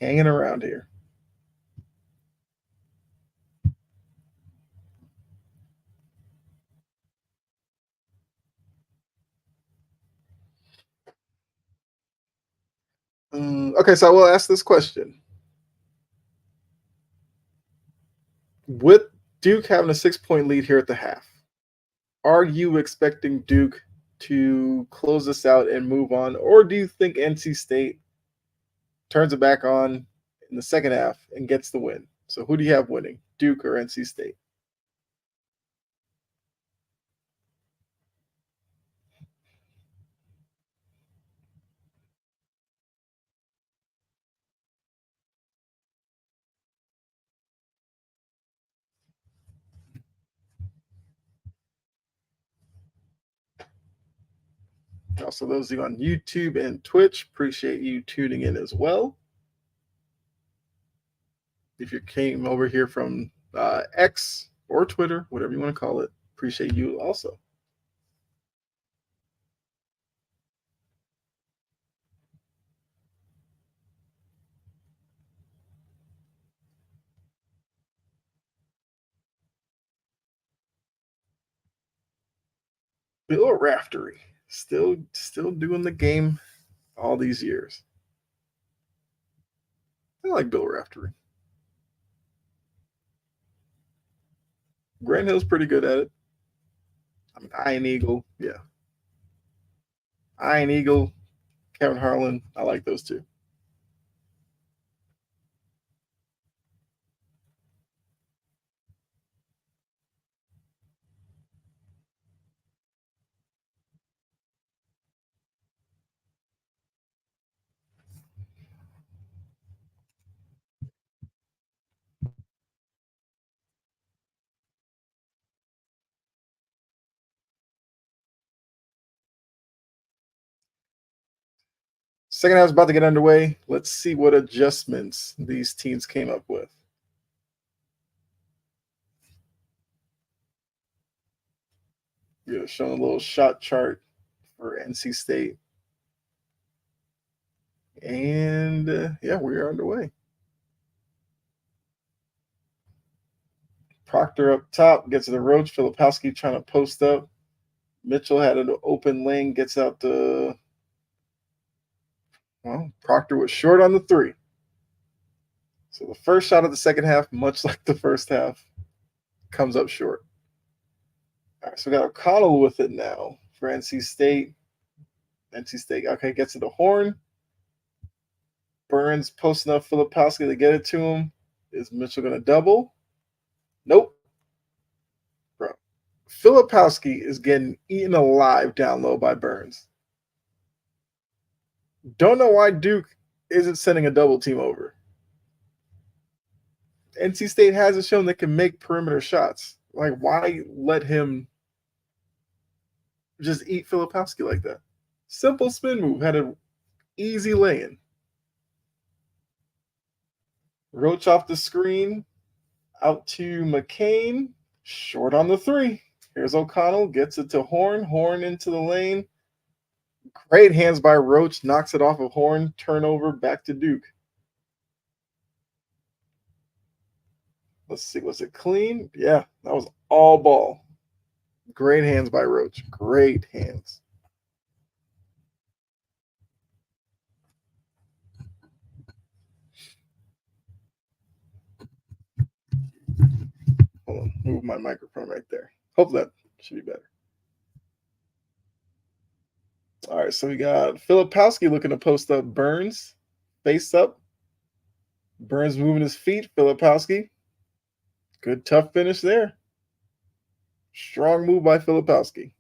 hanging around here. Okay, so I will ask this question: with Duke having a 6 point lead here at the half, are you expecting Duke to close this out and move on, or do you think NC State turns it back on in the second half and gets the win? So who do you have winning, Duke or NC State? Also, those of you on YouTube and Twitch, appreciate you tuning in as well. If you came over here from X or Twitter, whatever you want to call it, appreciate you also. Bill Raftery, still doing the game all these years. I like Bill Raftery. Grant Hill's pretty good at it. I mean, Iron Eagle, yeah. Iron Eagle, Kevin Harlan, I like those two. Second half is about to get underway. Let's see what adjustments these teams came up with. Yeah, showing a little shot chart for NC State. And yeah, we are underway. Proctor up top gets to the Roach. Filipowski trying to post up. Mitchell had an open lane, gets out the. Well, Proctor was short on the three. So the first shot of the second half, much like the first half, comes up short. All right, so we got O'Connell with it now for NC State. NC State, okay, gets to the horn. Burns posting up Filipowski to get it to him. Is Mitchell going to double? Nope, bro. Filipowski is getting eaten alive down low by Burns. Don't know why Duke isn't sending a double team over. NC State hasn't shown they can make perimeter shots. Like, why let him just eat Filipowski like that? Simple spin move, had an easy lay-in. Roach off the screen, out to McCain, short on the three. Here's O'Connell, gets it to Horn, Horn into the lane. Great hands by Roach, knocks it off of Horn, turnover, back to Duke. Let's see, was it clean? Yeah, that was all ball. Great hands by Roach, great hands. Hold on, move my microphone right there. Hope that should be better. All right, so we got Filipowski looking to post up Burns, face up. Burns moving his feet. Filipowski, good tough finish there. Strong move by Filipowski.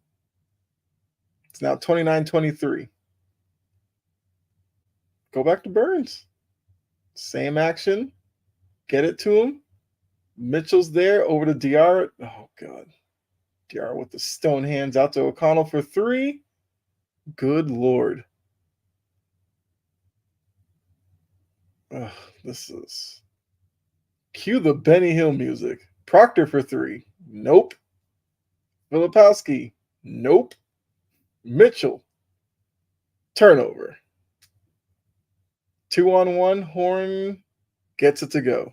It's now 29-23. Go back to Burns. Same action. Get it to him. Mitchell's there over to Diarra. Oh, God. Diarra with the stone hands out to O'Connell for three. Good Lord. Ugh, this is. Cue the Benny Hill music. Proctor for three. Nope. Filipowski. Nope. Mitchell. Turnover. 2-on-1. Horn gets it to go.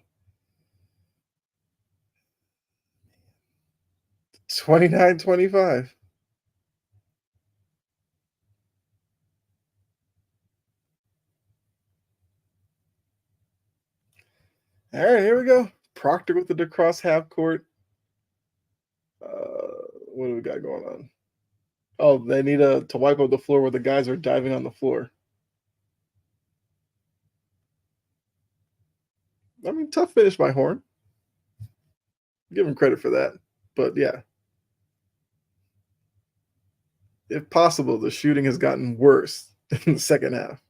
29-25. All right, here we go. Proctor with the across half court. What do we got going on? Oh, they need to wipe up the floor where the guys are diving on the floor. I mean, tough finish by Horn. Give him credit for that. But yeah, if possible, the shooting has gotten worse in the second half.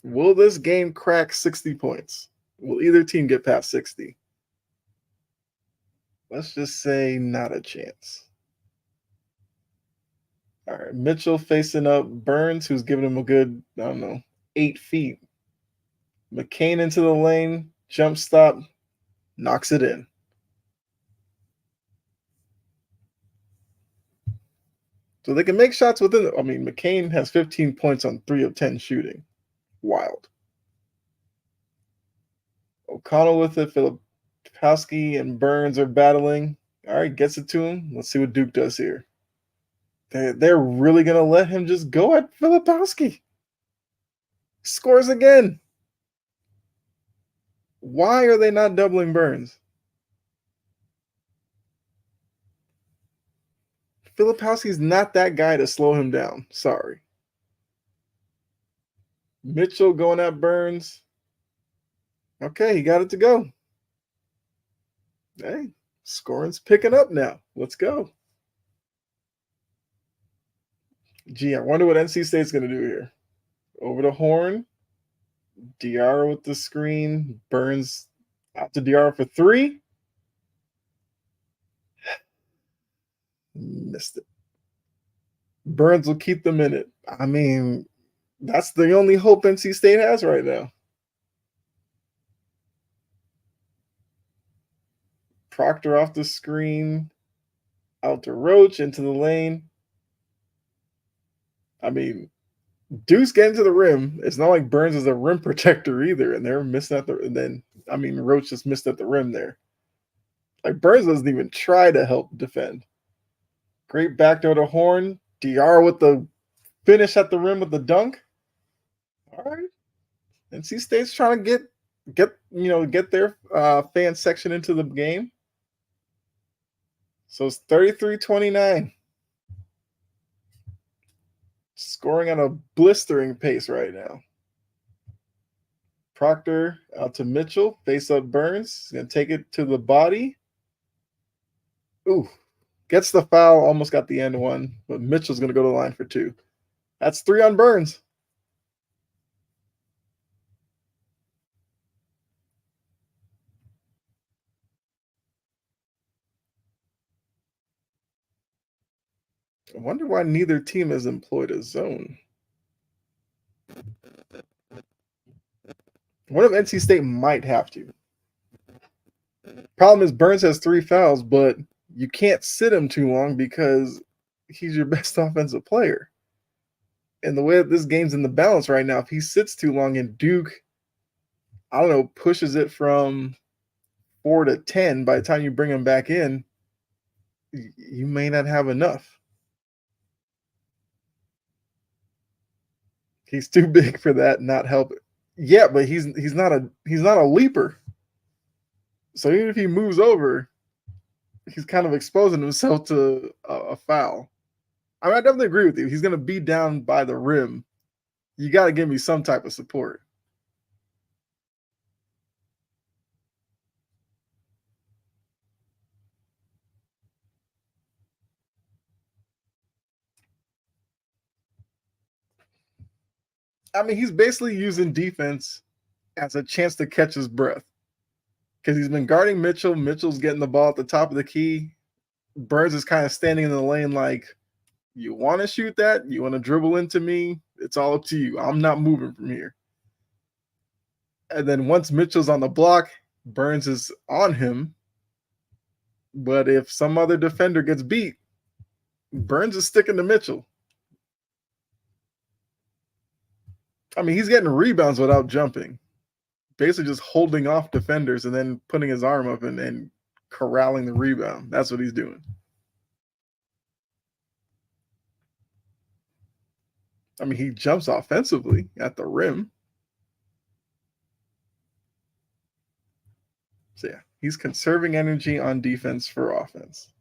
Will this game crack 60 points? Will either team get past 60? Let's just say not a chance. All right, Mitchell facing up Burns, who's giving him a good, 8 feet. McCain into the lane, jump stop, knocks it in. So they can make shots within. McCain has 15 points on 3 of 10 shooting. Wild. O'Connell with it. Filipowski and Burns are battling. All right, gets it to him. Let's see what Duke does here. They're really going to let him just go at Filipowski. Scores again. Why are they not doubling Burns? Filipowski's not that guy to slow him down. Sorry. Mitchell going at Burns. Okay, he got it to go. Hey, scoring's picking up now. Let's go. Gee, I wonder what NC State's going to do here. Over to Horn. Diarra with the screen. Burns out to Diarra for three. Missed it. Burns will keep them in it. I mean, that's the only hope NC State has right now. Proctor off the screen. Out to Roach into the lane. I mean, Duke's getting to the rim. It's not like Burns is a rim protector either, and they're missing at the. And then Roach just missed at the rim there. Like Burns doesn't even try to help defend. Great backdoor to Horn. Diarra with the finish at the rim with the dunk. All right, NC State's trying to get their fan section into the game. So it's 33-29. Scoring at a blistering pace right now. Proctor out to Mitchell. Face up Burns. He's going to take it to the body. Ooh. Gets the foul. Almost got the end one. But Mitchell's going to go to the line for two. That's three on Burns. I wonder why neither team has employed a zone. One of NC State might have to. Problem is Burns has three fouls, but you can't sit him too long because he's your best offensive player. And the way that this game's in the balance right now, if he sits too long and Duke, I don't know, pushes it from 4 to 10, by the time you bring him back in, you may not have enough. He's too big for that, not helping. Yeah, but he's not a leaper. So even if he moves over, he's kind of exposing himself to a foul. I mean, I definitely agree with you. He's going to be down by the rim. You got to give me some type of support. I mean, he's basically using defense as a chance to catch his breath because he's been guarding Mitchell. Mitchell's getting the ball at the top of the key. Burns is kind of standing in the lane like, you want to shoot that? You want to dribble into me? It's all up to you. I'm not moving from here. And then once Mitchell's on the block, Burns is on him. But if some other defender gets beat, Burns is sticking to Mitchell. I mean, he's getting rebounds without jumping. Basically just holding off defenders and then putting his arm up and corralling the rebound. That's what he's doing. I mean, he jumps offensively at the rim. So yeah, he's conserving energy on defense for offense.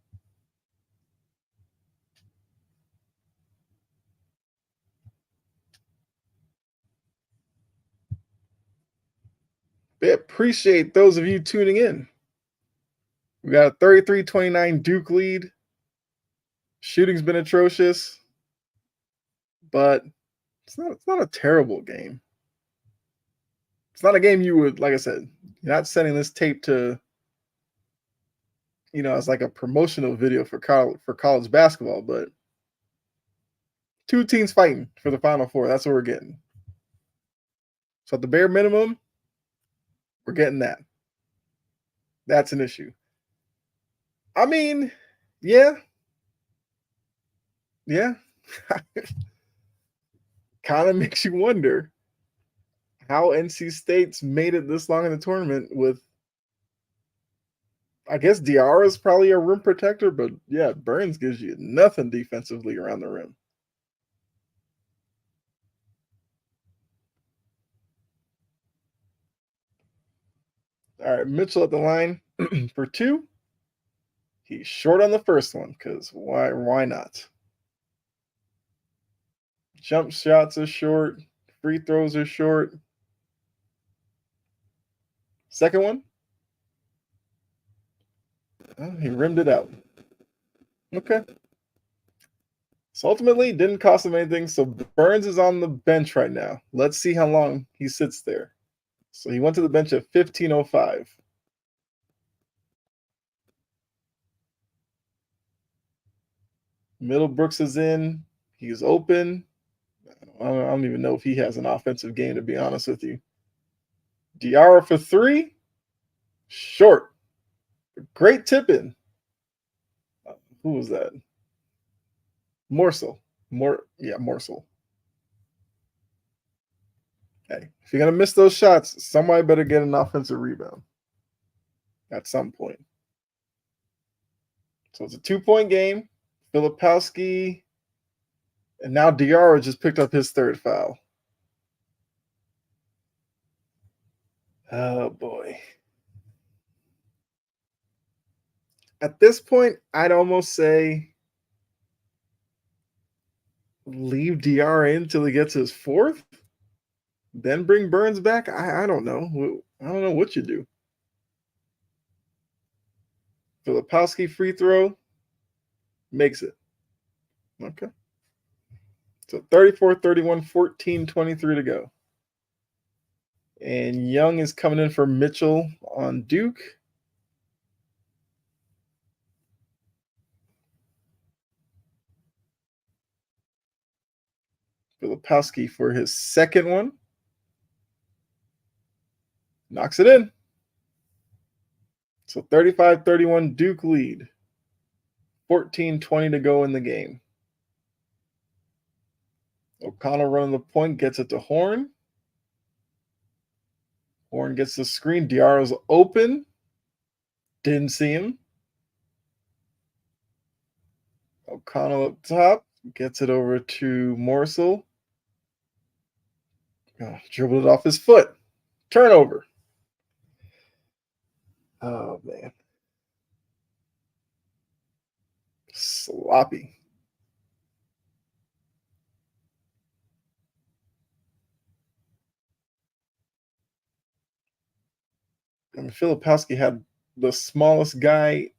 They appreciate those of you tuning in. We got a 33-29 Duke lead. Shooting's been atrocious, but it's not a terrible game. It's not a game you would, like I said, you're not sending this tape to, as like a promotional video for college basketball, but two teams fighting for the Final Four. That's what we're getting. So at the bare minimum, we're getting that. That's an issue. I mean, yeah. Kind of makes you wonder how NC State's made it this long in the tournament with, I guess Diarra's probably a rim protector, but yeah, Burns gives you nothing defensively around the rim. All right, Mitchell at the line for two. He's short on the first one because why not? Jump shots are short. Free throws are short. Second one, he rimmed it out. Okay. So ultimately, didn't cost him anything. So Burns is on the bench right now. Let's see how long he sits there. So he went to the bench at 15:05. Middlebrooks is in. He's open. I don't even know if he has an offensive game, to be honest with you. Diarra for three. Short. Great tip in. Who was that? Morsel. Morsel. Hey, if you're going to miss those shots, somebody better get an offensive rebound at some point. So it's a 2-point game. Filipowski, and now Diarra just picked up his third foul. Oh, boy. At this point, I'd almost say Leave DR in until he gets his fourth, then bring Burns back. I don't know. I don't know what you do. Filipowski free throw makes it. Okay. So 34, 31, 14, 23 to go. And Young is coming in for Mitchell on Duke. Filipowski for his second one. Knocks it in. So 35-31 Duke lead. 14-20 to go in the game. O'Connell running the point, gets it to Horn. Horn gets the screen. Diarra's open. Didn't see him. O'Connell up top. Gets it over to Morsel. Oh, dribbled it off his foot. Turnover. Oh, man. Sloppy. I mean, Filipowski had the smallest guy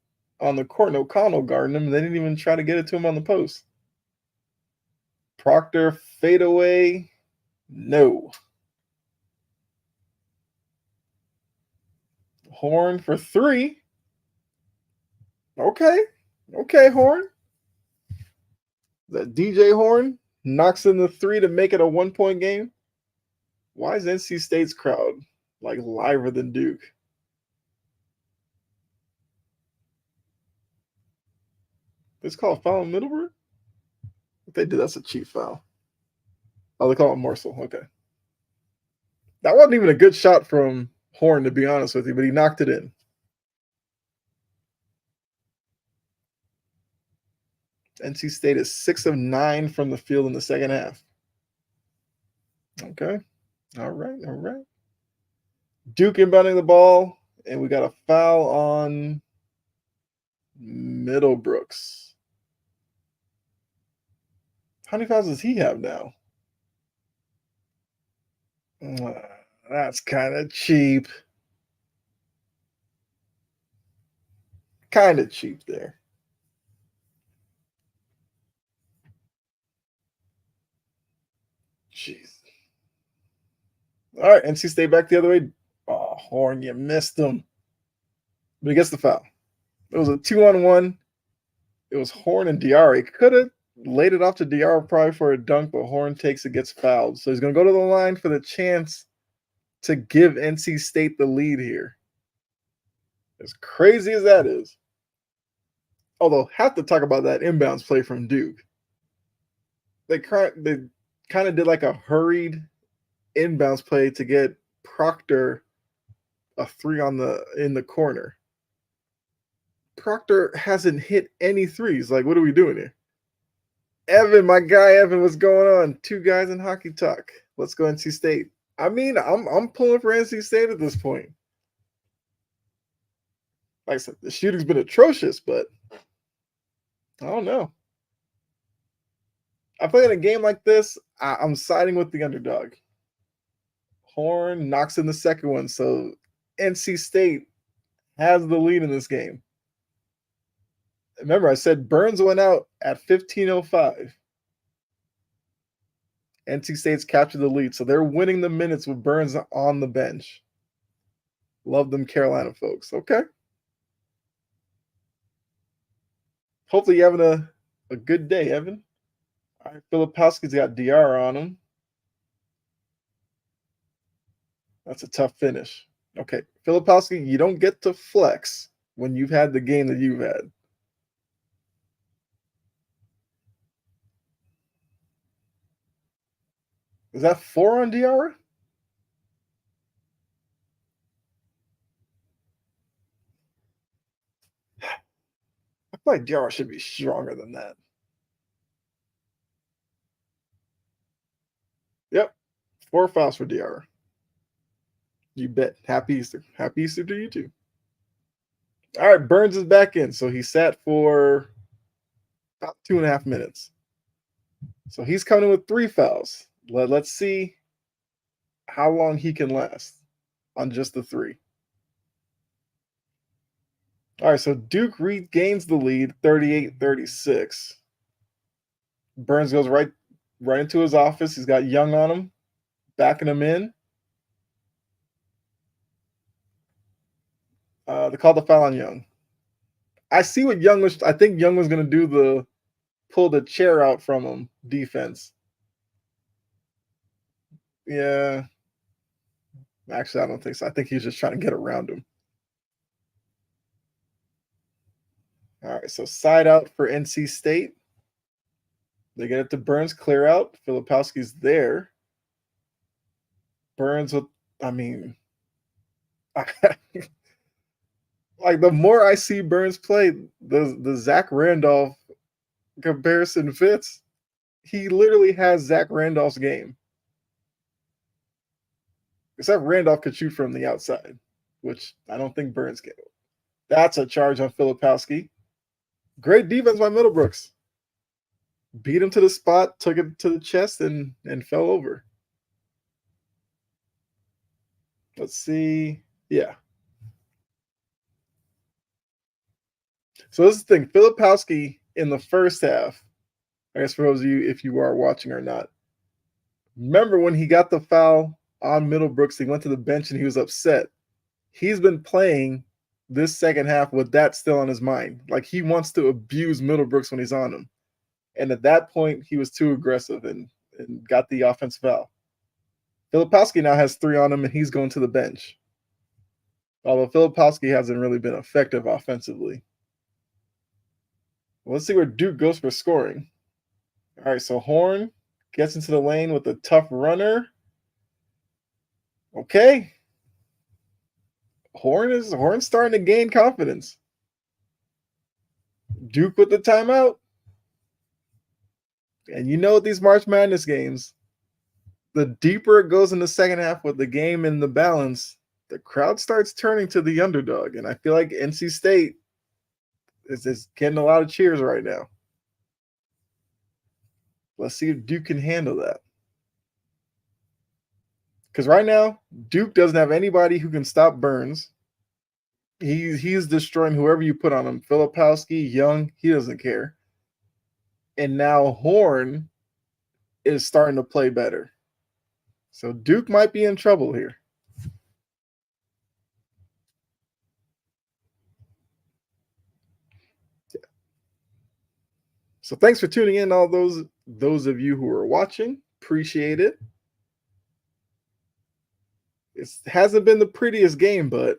on the court, and O'Connell guarding him. They didn't even try to get it to him on the post. Proctor fadeaway. No. Horn for three. Okay. Okay, Horn. That DJ Horn knocks in the three to make it a 1-point game. Why is NC State's crowd like liver than Duke? This called foul on Middleburg? If they did, that's a cheap foul. Oh, they call it Morsel. Okay. That wasn't even a good shot from Horn, to be honest with you, but he knocked it in. NC State is 6 of 9 from the field in the second half. Okay. All right. All right. Duke inbounding the ball, and we got a foul on Middlebrooks. How many fouls does he have now? That's kind of cheap. Kind of cheap there. Jeez. All right, NC State back the other way. Oh, Horn, you missed him. But he gets the foul. It was a 2-on-1. It was Horn and Diarra. He could have laid it off to Diarra probably for a dunk, but Horn takes it, gets fouled. So he's going to go to the line for the chance to give NC State the lead here. As crazy as that is. Although, have to talk about that inbounds play from Duke. They kind of did like a hurried inbounds play to get Proctor a three in the corner. Proctor hasn't hit any threes. Like, what are we doing here? Evan, my guy Evan, what's going on? Two guys in hockey talk. Let's go NC State. I mean, I'm pulling for NC State at this point. Like I said, the shooting's been atrocious, but I don't know. I play in a game like this, I'm siding with the underdog. Horn knocks in the second one, so NC State has the lead in this game. Remember, I said Burns went out at 15:05. NC State's captured the lead, so they're winning the minutes with Burns on the bench. Love them Carolina folks. Okay. Hopefully you're having a good day, Evan. All right, Filipowski's got DR on him. That's a tough finish. Okay, Filipowski, you don't get to flex when you've had the game that you've had. Is that 4 on DR? I feel like DR should be stronger than that. Yep, 4 fouls for DR. You bet. Happy Easter. Happy Easter to you too. All right, Burns is back in. So he sat for about 2.5 minutes. So he's coming with 3 fouls. Let's see how long he can last on just the 3. All right, so Duke regains the lead 38-36. Burns goes right into his office. He's got Young on him, backing him in. They called the foul on Young. I see what Young was. I think Young was going to do the pull the chair out from him defense. Yeah. Actually, I don't think so. I think he's just trying to get around him. All right, so side out for NC State. They get it to Burns, clear out. Filipowski's there. Burns with, I mean, like the more I see Burns play, the Zach Randolph comparison fits. He literally has Zach Randolph's game. Except Randolph could shoot from the outside, which I don't think Burns can. That's a charge on Filipowski. Great defense by Middlebrooks. Beat him to the spot, took it to the chest, and fell over. Let's see. Yeah. So this is the thing. Filipowski in the first half, I guess for those of you, if you are watching or not, remember when he got the foul on Middlebrooks, he went to the bench and he was upset. He's been playing this second half with that still on his mind. Like he wants to abuse Middlebrooks when he's on him. And at that point, he was too aggressive and got the offensive foul. Filipowski now has 3 on him and he's going to the bench. Although Filipowski hasn't really been effective offensively. Well, let's see where Duke goes for scoring. All right, so Horn gets into the lane with a tough runner. Okay. Horn's starting to gain confidence. Duke with the timeout. And you know these March Madness games, the deeper it goes in the second half with the game in the balance, the crowd starts turning to the underdog. And I feel like NC State is getting a lot of cheers right now. Let's see if Duke can handle that. Because right now, Duke doesn't have anybody who can stop Burns. He's destroying whoever you put on him. Filipowski, Young, he doesn't care. And now Horn is starting to play better. So Duke might be in trouble here. So thanks for tuning in, all those of you who are watching. Appreciate it. It hasn't been the prettiest game, but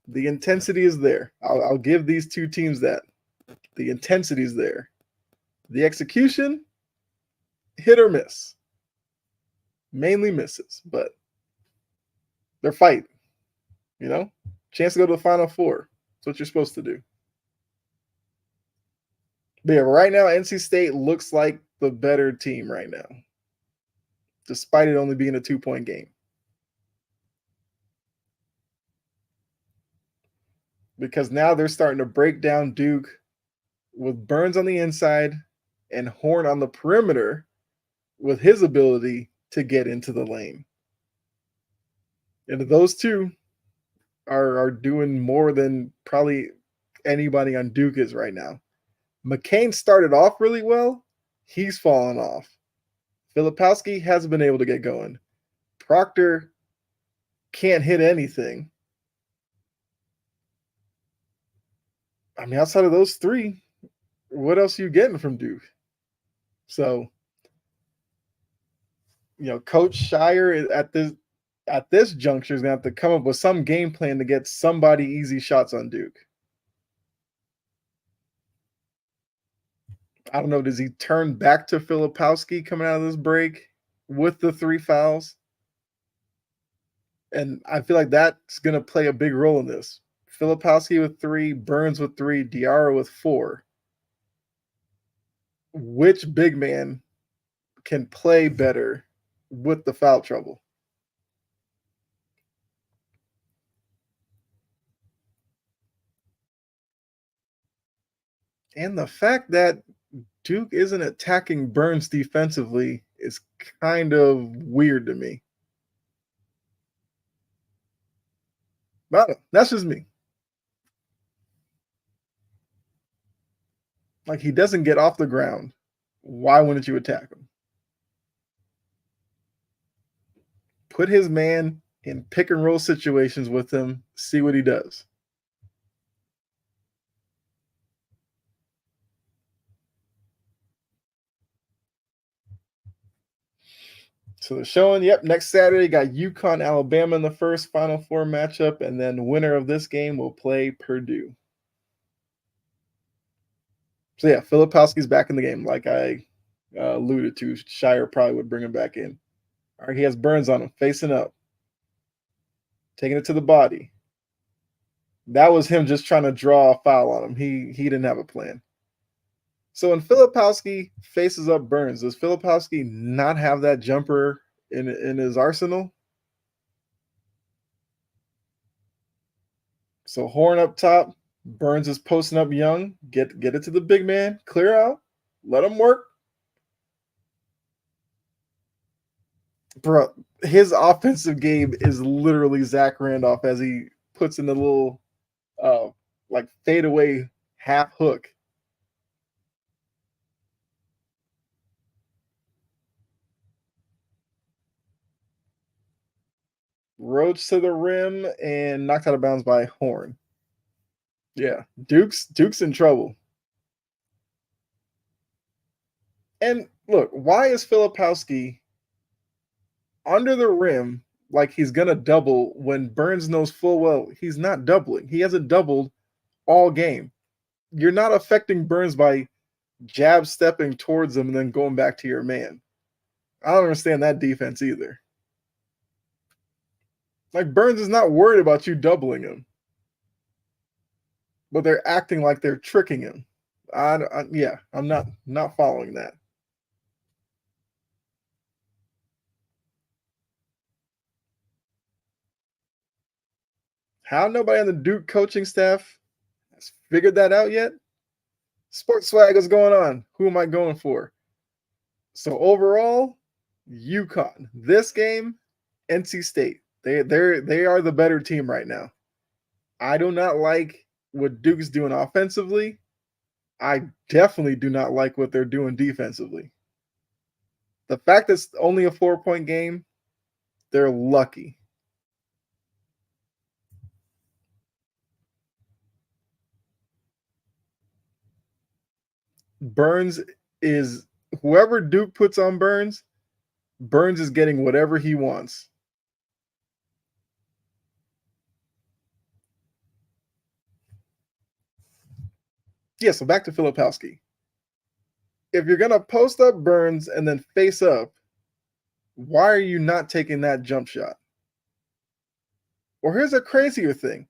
the intensity is there. I'll give these two teams that. The intensity is there. The execution, hit or miss. Mainly misses, but they're fighting. You know, chance to go to the Final Four. That's what you're supposed to do. But yeah, right now, NC State looks like the better team right now, despite it only being a 2-point game. Because now they're starting to break down Duke with Burns on the inside and Horn on the perimeter with his ability to get into the lane. And those two are doing more than probably anybody on Duke is right now. McCain started off really well. He's fallen off. Filipowski hasn't been able to get going. Proctor can't hit anything. I mean, outside of those 3, what else are you getting from Duke? So, Coach Shire at this juncture is going to have to come up with some game plan to get somebody easy shots on Duke. I don't know. Does he turn back to Filipowski coming out of this break with the 3 fouls? And I feel like that's going to play a big role in this. Filipowski with 3, Burns with 3, Diarra with 4. Which big man can play better with the foul trouble? And the fact that Duke isn't attacking Burns defensively is kind of weird to me. But that's just me. Like he doesn't get off the ground. Why wouldn't you attack him? Put his man in pick and roll situations with him, see what he does. So they're showing, yep, next Saturday got UConn, Alabama in the first Final Four matchup, and then winner of this game will play Purdue. So yeah, Filipowski's back in the game, like I alluded to. Shire probably would bring him back in. All right, he has Burns on him, facing up, taking it to the body. That was him just trying to draw a foul on him. He didn't have a plan. So when Filipowski faces up Burns, does Filipowski not have that jumper in his arsenal? So Horn up top, Burns is posting up Young. Get it to the big man, clear out, let him work. Bro, his offensive game is literally Zach Randolph as he puts in the little like fadeaway half hook. Roach to the rim and knocked out of bounds by Horn. Yeah, Duke's in trouble. And look, why is Filipowski under the rim like he's gonna double when Burns knows full well he's not doubling? He hasn't doubled all game. You're not affecting Burns by jab stepping towards him and then going back to your man. I don't understand that defense either. Like Burns is not worried about you doubling him, but they're acting like they're tricking him. Yeah, I'm not following that. How nobody on the Duke coaching staff has figured that out yet? Sports swag is going on. Who am I going for? So overall, UConn. This game, NC State. They are the better team right now. I do not like what Duke's doing offensively. I definitely do not like what they're doing defensively. The fact that it's only a 4-point game, they're lucky. Burns is whoever Duke puts on Burns, Burns is getting whatever he wants. Yeah, so back to Filipowski. If you're gonna post up Burns and then face up, why are you not taking that jump shot? Or here's a crazier thing.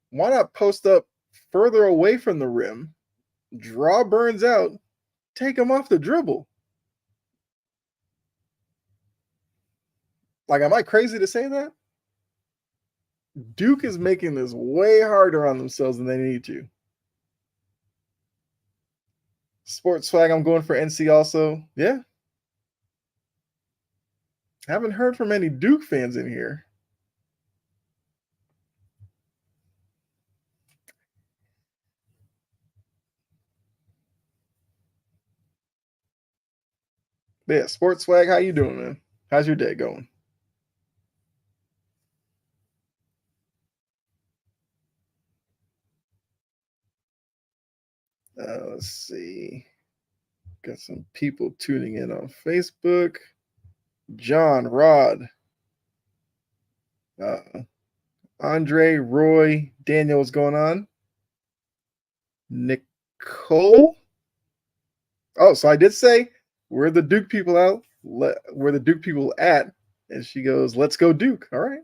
Why not post up further away from the rim, draw Burns out, take him off the dribble? Like, am I crazy to say that? Duke is making this way harder on themselves than they need to. Sports swag, I'm going for NC also. Yeah. Haven't heard from any Duke fans in here. But yeah, sports swag, how you doing, man? How's your day going? Let's see. Got some people tuning in on Facebook. John, Rod, uh, Andre, Roy, Daniel, what's going on? Nicole? Oh, so I did say, where the Duke people out? Where the Duke people at? And she goes, let's go Duke. All right.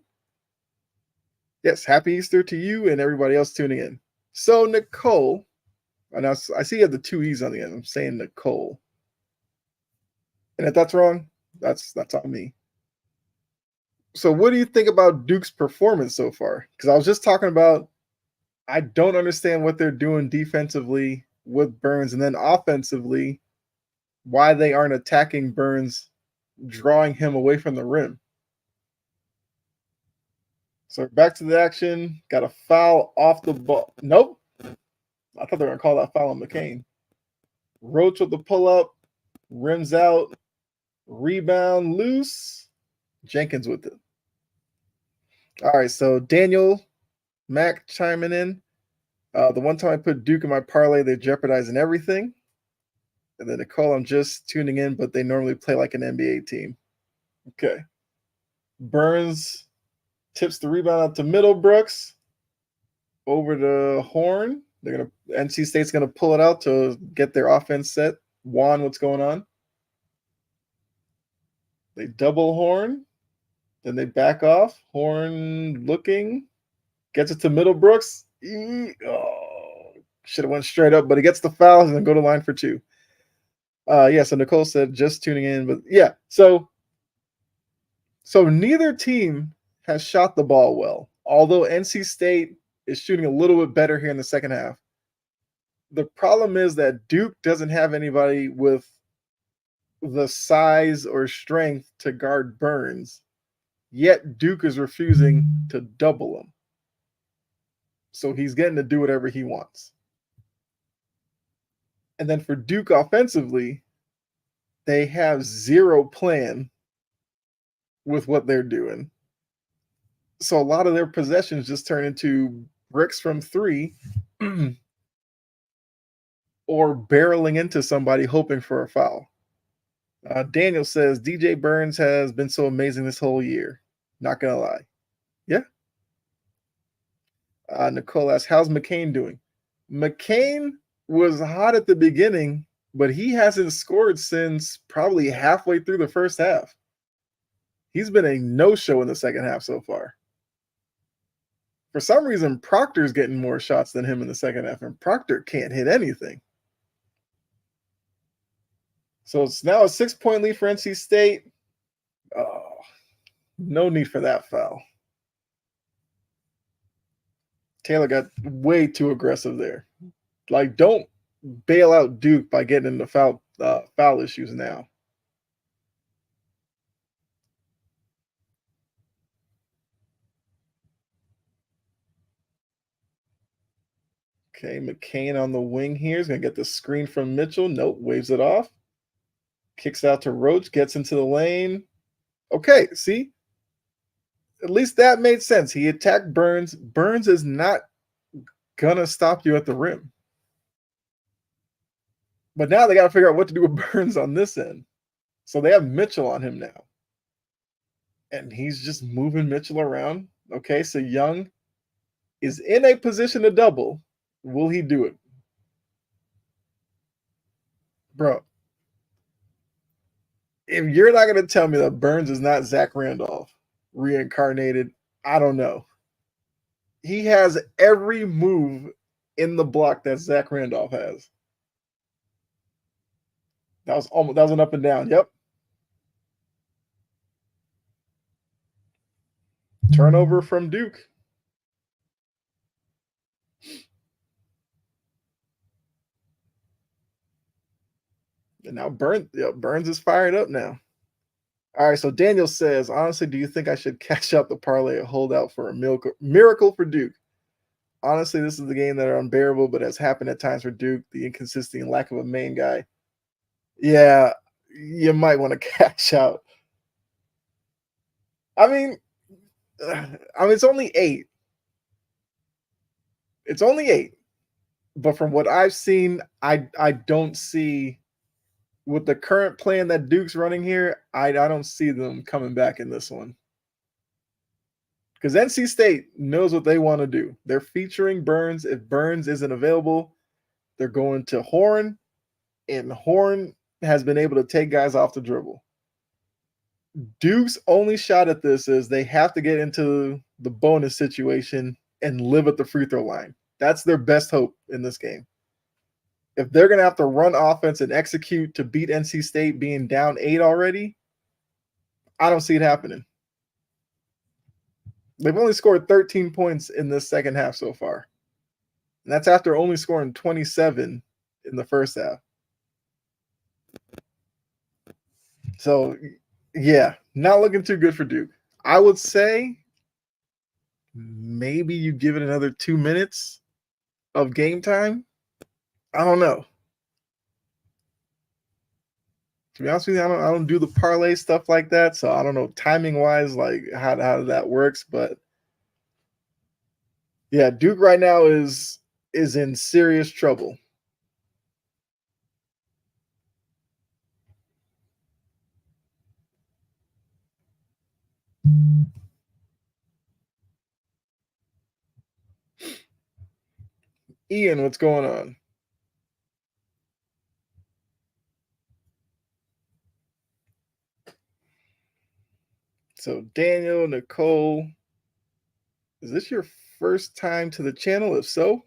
Yes, happy Easter to you and everybody else tuning in. So Nicole, and I see you have the two E's on the end. I'm saying Nicole. And if that's wrong, that's on me. So what do you think about Duke's performance so far? Because I was just talking about I don't understand what they're doing defensively. with Burns, and then offensively, why they aren't attacking Burns, drawing him away from the rim. So back to the action. Got a foul off the ball. Nope. I thought they were going to call that foul on McCain. Roach with the pull up, rims out, rebound loose. Jenkins with it. All right, so Daniel Mac chiming in. The one time I put Duke in my parlay, they're jeopardizing everything. And then Nicole, I'm just tuning in, but they normally play like an NBA team. Okay. Burns tips the rebound out to Middlebrooks. Over to Horn. NC State's gonna pull it out to get their offense set. Juan, what's going on? They double Horn. Then they back off. Horn looking. Gets it to Middlebrooks. Should have went straight up, but he gets the fouls and then go to line for two. So Nicole said just tuning in, but yeah. So neither team has shot the ball well. Although NC State is shooting a little bit better here in the second half. The problem is that Duke doesn't have anybody with the size or strength to guard Burns, yet Duke is refusing to double him. So he's getting to do whatever he wants. And then for Duke offensively, they have zero plan with what they're doing. So a lot of their possessions just turn into bricks from three or barreling into somebody hoping for a foul. Daniel says DJ Burns has been so amazing this whole year. Not gonna lie. Yeah. Nicole asks, how's McCain doing? McCain was hot at the beginning, but he hasn't scored since probably halfway through the first half. He's been a no-show in the second half so far. For some reason, Proctor's getting more shots than him in the second half, and Proctor can't hit anything. So it's now a 6-point lead for NC State. Oh, no need for that foul. Taylor got way too aggressive there. Like, don't bail out Duke by getting into foul issues now. Okay, McCain on the wing here is going to get the screen from Mitchell. Nope, waves it off. Kicks out to Roach, gets into the lane. Okay, see? At least that made sense. He attacked Burns. Burns is not going to stop you at the rim. But now they got to figure out what to do with Burns on this end. So they have Mitchell on him now. And he's just moving Mitchell around. Okay, so Young is in a position to double. Will he do it? Bro, if you're not going to tell me that Burns is not Zach Randolph reincarnated, I don't know. He has every move in the block that Zach Randolph has. That was an up and down. Yep. Turnover from Duke. And now Burns is fired up now. All right, so Daniel says, honestly, do you think I should cash out the parlay or hold out for a miracle for Duke? Honestly, this is the game that are unbearable, but has happened at times for Duke, the inconsistency and lack of a main guy. Yeah, you might want to cash out. I mean, it's only 8. It's only 8. But from what I've seen, I don't see, with the current plan that Duke's running here, I don't see them coming back in this one. Because NC State knows what they want to do. They're featuring Burns. If Burns isn't available, they're going to Horn, and Horn has been able to take guys off the dribble. Duke's only shot at this is they have to get into the bonus situation and live at the free throw line. That's their best hope in this game. If they're going to have to run offense and execute to beat NC State being down 8 already, I don't see it happening. They've only scored 13 points in this second half so far. And that's after only scoring 27 in the first half. So yeah, not looking too good for Duke. I would say maybe you give it another 2 minutes of game time. I don't know. To be honest with you, I don't do the parlay stuff like that, so I don't know timing wise like how that works. But yeah, Duke right now is in serious trouble. Ian, what's going on? So Daniel, Nicole, is this your first time to the channel? If so,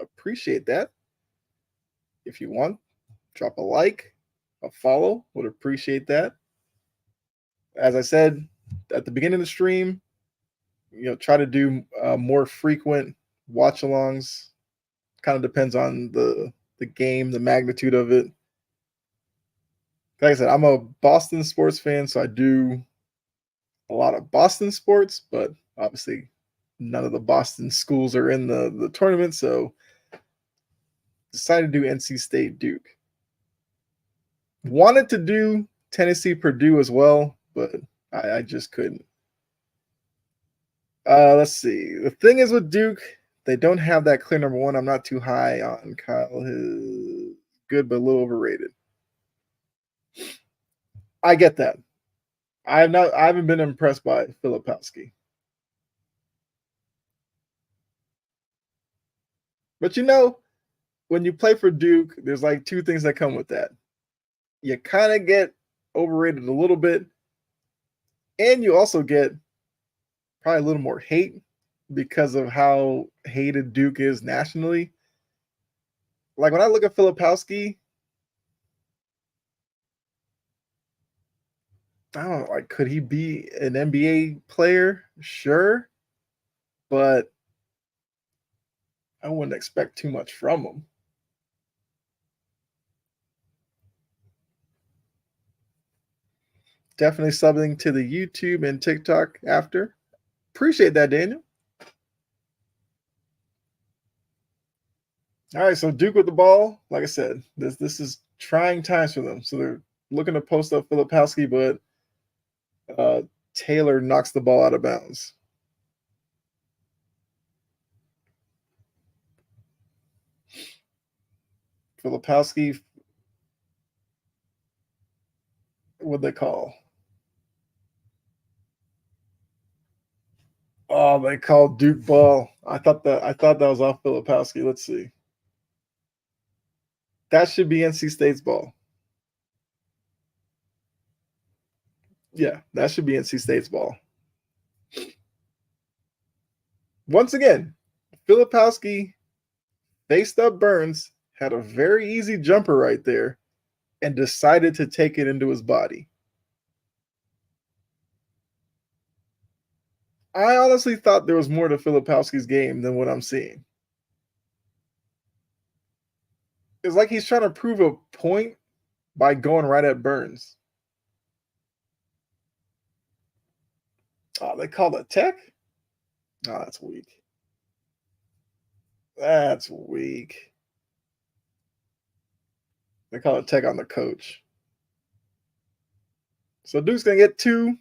appreciate that. If you want, drop a like, a follow, would appreciate that. As I said at the beginning of the stream, try to do more frequent watch alongs. Kind of depends on the game, the magnitude of it. Like I said, I'm a Boston sports fan, so I do a lot of Boston sports, but obviously none of the Boston schools are in the tournament, so decided to do NC State Duke. Wanted to do Tennessee Purdue as well, but I just couldn't. Let's see. The thing is with Duke, they don't have that clear number one. I'm not too high on Kyle. His good, but a little overrated. I get that. I haven't been impressed by Filipowski. But when you play for Duke, there's like two things that come with that. You kind of get overrated a little bit, and you also get probably a little more hate because of how hated Duke is nationally. Like when I look at Filipowski, I don't know, like could he be an NBA player? Sure, but I wouldn't expect too much from him. Definitely something to the YouTube and TikTok after. Appreciate that, Daniel. All right, so Duke with the ball. Like I said, this is trying times for them. So they're looking to post up Filipowski, but Taylor knocks the ball out of bounds. Filipowski, what they call? Oh, they called Duke ball. I thought that was off Filipowski. Let's see. That should be NC State's ball. Yeah, that should be NC State's ball. Once again, Filipowski faced up Burns, had a very easy jumper right there, and decided to take it into his body. I honestly thought there was more to Filipowski's game than what I'm seeing. It's like he's trying to prove a point by going right at Burns. Oh, they called a tech? Oh, that's weak. That's weak. They call it tech on the coach. So Duke's gonna get two.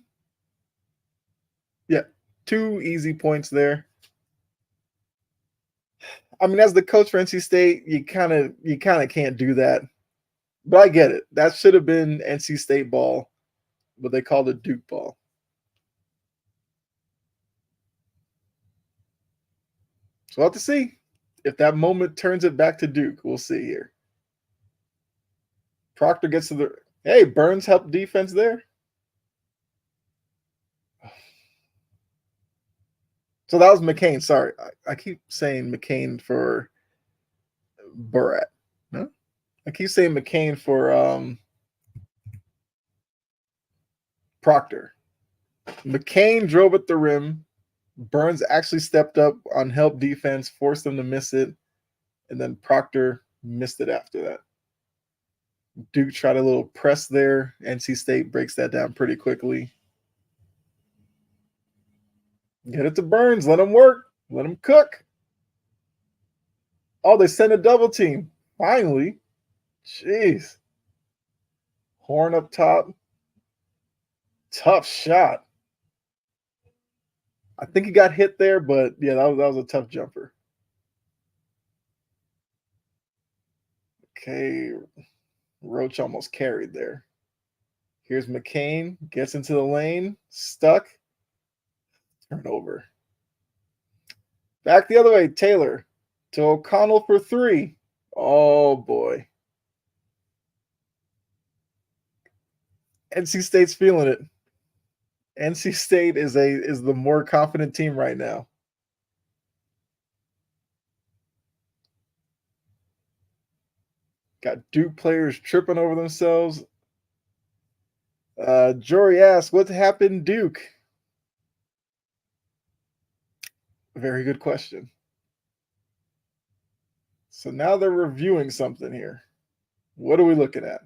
Yeah, 2 easy points there. I mean, as the coach for NC State, you kind of can't do that. But I get it. That should have been NC State ball, but they called it Duke ball. So we'll have to see if that moment turns it back to Duke. We'll see here. Proctor gets to the hey, Burns helped defense there. So that was McCain. Sorry, I keep saying McCain for Barat. No, I keep saying McCain for Proctor. McCain drove at the rim. Burns actually stepped up on help defense, forced them to miss it, and then Proctor Missed it after that. Duke tried a little press there. NC State breaks that down pretty quickly. Get it to Burns. Let him work. Let him cook. Oh, they sent a double team. Finally. Jeez. Horn up top. Tough shot. I think he got hit there, but yeah, that was a tough jumper. Okay. Roach almost carried there. Here's McCain. Gets into the lane. Stuck. Turnover. Back the other way. Taylor to O'Connell for three. Oh, boy. NC State's feeling it. NC State is the more confident team right now. Got Duke players tripping over themselves. Jory asks, what happened, Duke? Very good question. So now they're reviewing something here. What are we looking at?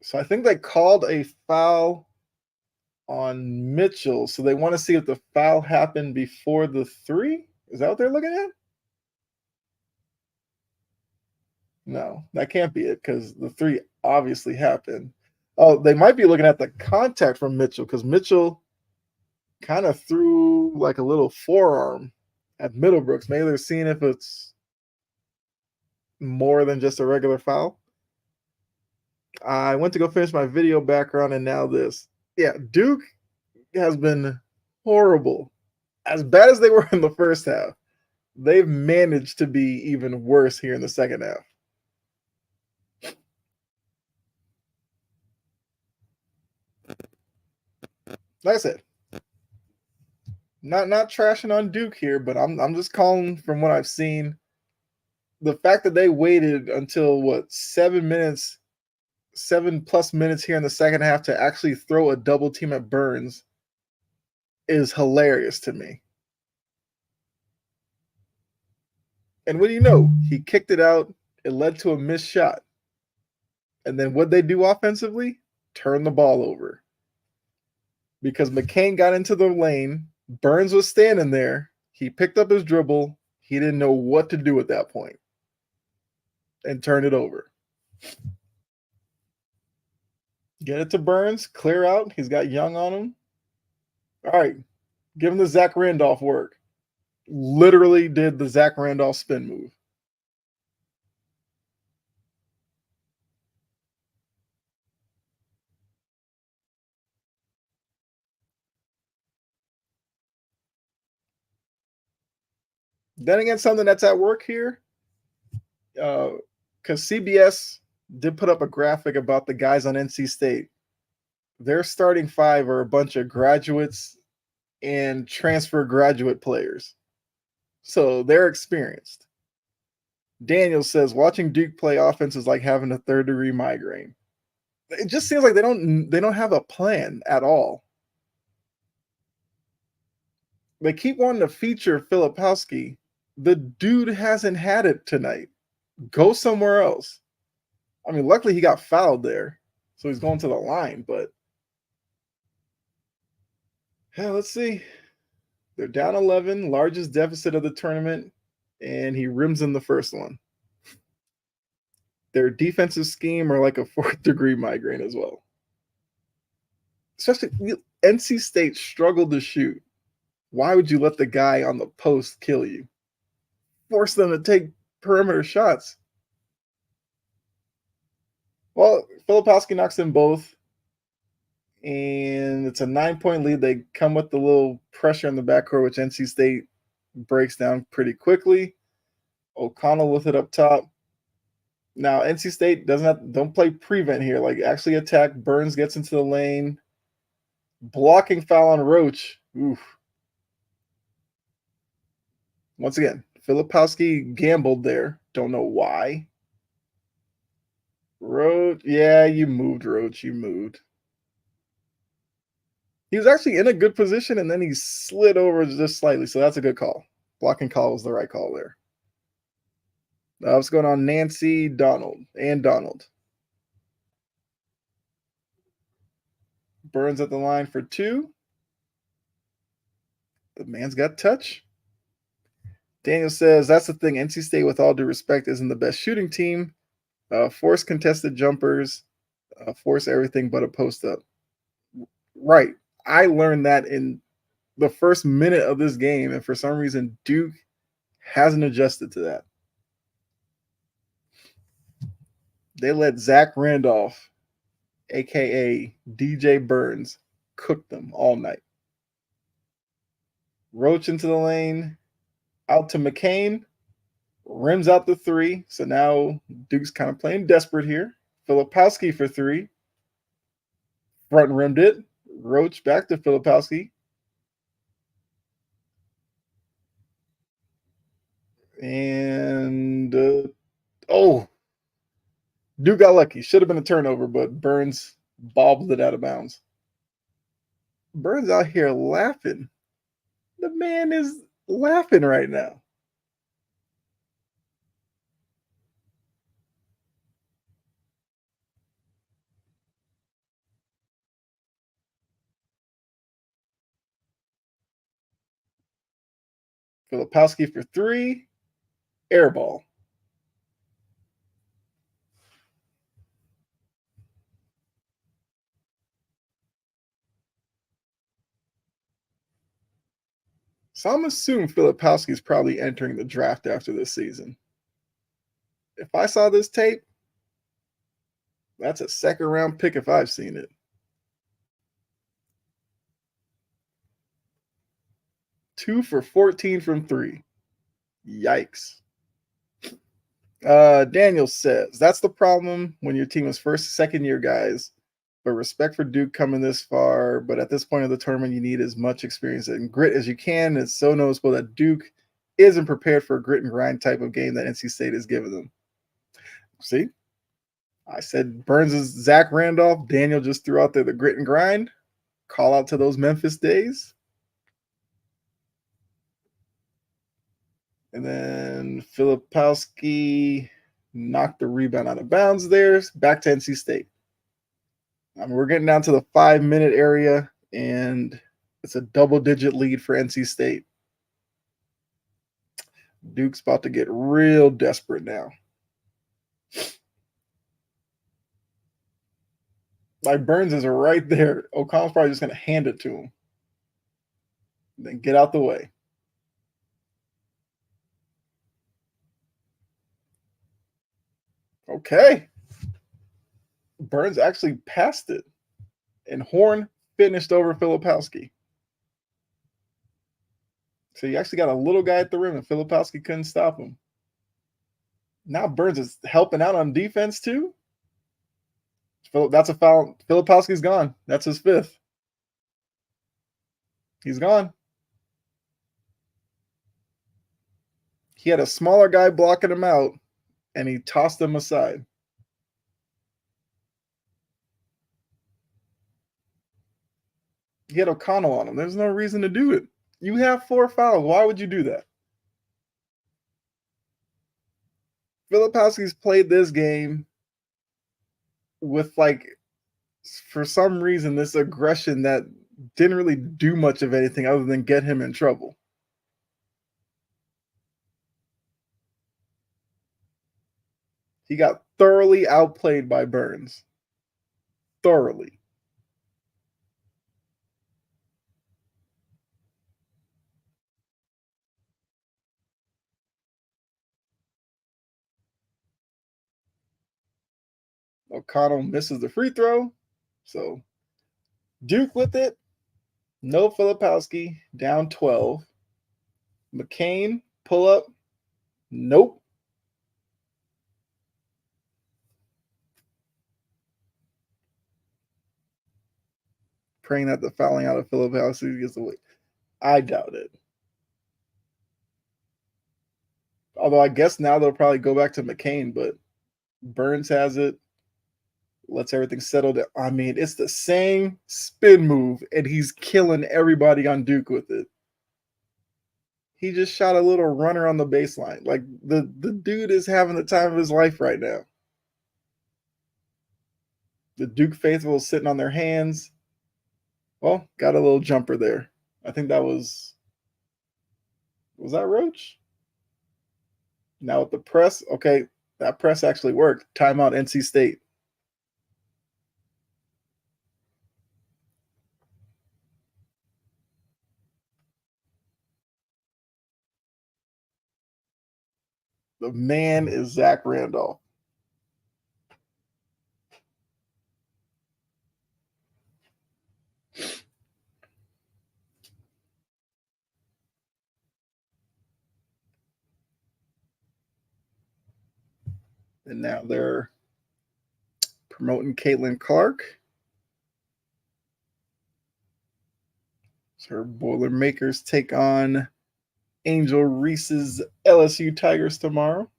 So I think they called a foul on Mitchell. So they want to see if the foul happened before the three. Is that what they're looking at? No, that can't be it because the three obviously happened. Oh, they might be looking at the contact from Mitchell because Mitchell kind of threw like a little forearm at Middlebrooks. Maybe they're seeing if it's more than just a regular foul. I went to go finish my video background and now this. Yeah, Duke has been horrible. As bad as they were in the first half, they've managed to be even worse here in the second half. Like I said, not trashing on Duke here, but I'm just calling from what I've seen. The fact that they waited until what 7+ minutes here in the second half to actually throw a double team at Burns is hilarious to me. And what do you know? He kicked it out. It led to a missed shot. And then what they do offensively? Turn the ball over. Because McCain got into the lane. Burns was standing there. He picked up his dribble. He didn't know what to do at that point. And turned it over. Get it to Burns. Clear out. He's got Young on him. All right. Give him the Zach Randolph work. Literally did the Zach Randolph spin move. Then again, something that's at work here, because CBS did put up a graphic about the guys on NC State. Their starting five are a bunch of graduates and transfer graduate players. So they're experienced. Daniel says watching Duke play offense is like having a third-degree migraine. It just seems like they don't have a plan at all. They keep wanting to feature Filipowski. The dude hasn't had it tonight. Go somewhere else. I mean, luckily he got fouled there, so he's going to the line. But yeah, let's see. They're down 11, largest deficit of the tournament, and he rims in the first one. Their defensive scheme are like a fourth-degree migraine as well. Especially NC State struggled to shoot. Why would you let the guy on the post kill you? Force them to take perimeter shots. Well, Filipowski knocks in both, and it's a 9-point lead. They come with the little pressure in the backcourt, which NC State breaks down pretty quickly. O'Connell with it up top. Now, NC State don't play prevent here. Like, actually attack. Burns gets into the lane. Blocking foul on Roach. Oof. Once again, Filipowski gambled there. Don't know why. Roach, yeah, you moved, Roach. You moved. He was actually in a good position, and then he slid over just slightly. So that's a good call. Blocking call was the right call there. What's going on, Nancy, Donald, and Donald? Burns at the line for two. The man's got touch. Daniel says, that's the thing. NC State, with all due respect, isn't the best shooting team. Force contested jumpers, force everything but a post up. Right. I learned that in the first minute of this game, and for some reason, Duke hasn't adjusted to that. They let Zach Randolph, aka DJ Burns, cook them all night. Roach into the lane, out to McCain, rims out the three. So now Duke's kind of playing desperate here. Filipowski for three. Front rimmed it. Roach back to Filipowski. And Duke got lucky. Should have been a turnover, but Burns bobbled it out of bounds. Burns out here laughing. The man is laughing right now. Filipowski for three. Air ball. So I'm assuming Filipowski is probably entering the draft after this season. If I saw this tape, that's a second round pick if I've seen it. 2 for 14 from three. Yikes. Daniel says, that's the problem when your team is first, second year guys. But respect for Duke coming this far. But at this point of the tournament, you need as much experience and grit as you can. It's so noticeable that Duke isn't prepared for a grit and grind type of game that NC State has given them. See? I said Burns is Zach Randolph. Daniel just threw out there the grit and grind. Call out to those Memphis days. And then Filipowski knocked the rebound out of bounds there. Back to NC State. We're getting down to the 5-minute area, and it's a double-digit lead for NC State. Duke's about to get real desperate now. Like Burns is right there. O'Connell's probably just going to hand it to him. Then get out the way. Okay. Burns actually passed it. And Horn finished over Filipowski. So you actually got a little guy at the rim, and Filipowski couldn't stop him. Now Burns is helping out on defense too. That's a foul. Filipowski's gone. That's his fifth. He's gone. He had a smaller guy blocking him out, and he tossed him aside. He had O'Connell on him. There's no reason to do it. You have 4 fouls. Why would you do that? Filipowski's played this game with, like, for some reason, this aggression that didn't really do much of anything other than get him in trouble. He got thoroughly outplayed by Burns. Thoroughly. O'Connell misses the free throw. So Duke with it. No Filipowski. Down 12. McCain, pull up. Nope. Praying that the fouling out of Filipowski gets away. I doubt it. Although I guess now they'll probably go back to McCain, but Burns has it. lets everything settle down. I mean, it's the same spin move, and he's killing everybody on Duke with it. He just shot a little runner on the baseline. Like the dude is having the time of his life right now. The Duke faithful is sitting on their hands. Well, got a little jumper there. I think that was that Roach? Now with the press, okay, that press actually worked. Timeout NC State. The man is Zach Randolph. And now they're promoting Caitlin Clark. So her Boilermakers take on Angel Reese's LSU Tigers tomorrow.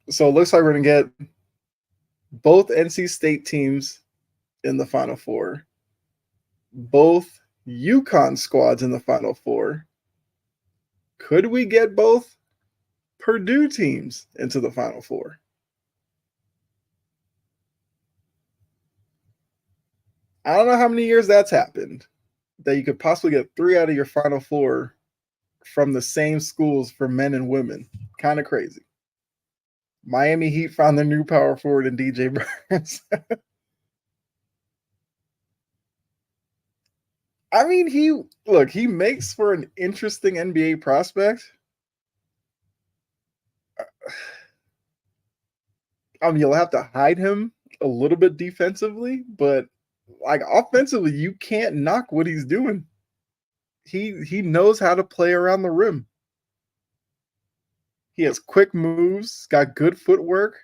So it looks like we're going to get both NC State teams in the Final Four, both UConn squads in the Final Four. Could we get both Purdue teams into the Final Four? I don't know how many years that's happened, that you could possibly get 3 out of your Final Four from the same schools for men and women. Kind of crazy. Miami Heat found their new power forward in DJ Burns. I mean, he makes for an interesting NBA prospect. I mean, you'll have to hide him a little bit defensively, but like offensively, you can't knock what he's doing. He knows how to play around the rim. He has quick moves, got good footwork.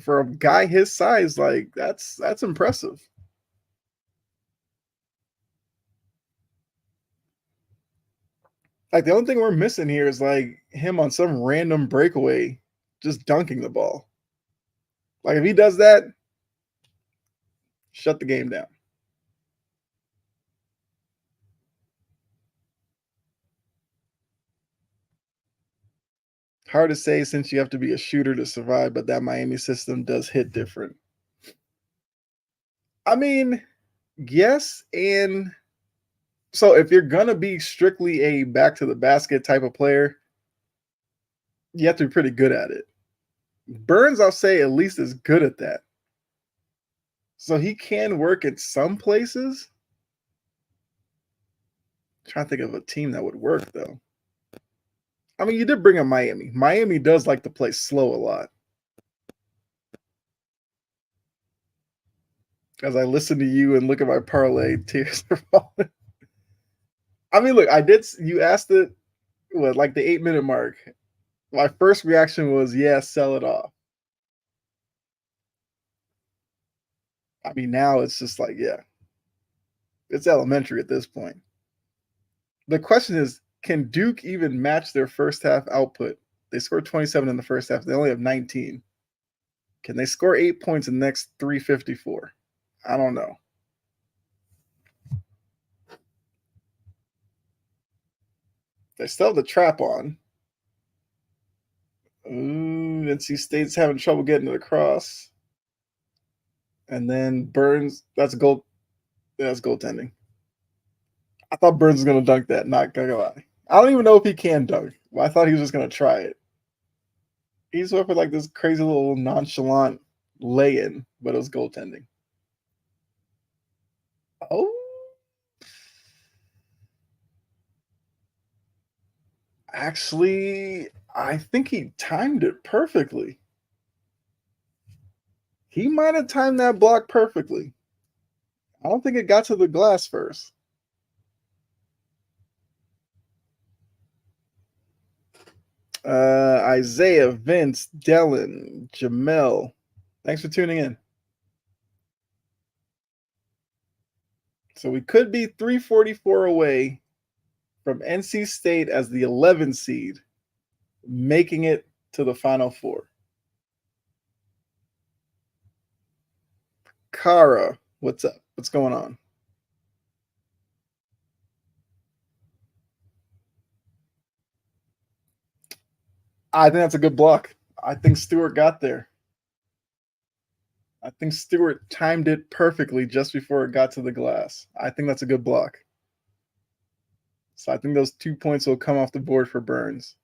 For a guy his size, like that's impressive. Like the only thing we're missing here is like him on some random breakaway, just dunking the ball. Like if he does that, shut the game down. Hard to say since you have to be a shooter to survive, but that Miami system does hit different. I mean, yes, and so if you're gonna be strictly a back to the basket type of player, you have to be pretty good at it. Burns, I'll say, at least is good at that. So he can work at some places. I'm trying to think of a team that would work though. I mean, you did bring up Miami. Miami does like to play slow a lot. As I listen to you and look at my parlay, tears are falling. I mean, look, I did. You asked it, what, like the 8-minute mark. My first reaction was, yeah, sell it off. I mean, now it's just like, yeah, it's elementary at this point. The question is, can Duke even match their first half output? They scored 27 in the first half. They only have 19. Can they score 8 points in the next 354? I don't know. They still have the trap on. Ooh, NC State's having trouble getting it across. And then Burns, that's goal. That's goaltending. I thought Burns was gonna dunk that. Not gonna lie. I don't even know if he can dunk. Well, I thought he was just gonna try it. He's went for like this crazy little nonchalant lay-in, but it was goaltending. Oh, actually, I think he timed it perfectly. He might have timed that block perfectly. I don't think it got to the glass first. Isaiah, Vince, Dylan, Jamel. Thanks for tuning in. So we could be 344 away from NC State as the 11 seed, making it to the Final Four. Kara, what's up? What's going on? I think that's a good block. I think Stewart got there. I think Stewart timed it perfectly just before it got to the glass. I think that's a good block. So I think those 2 points will come off the board for Burns.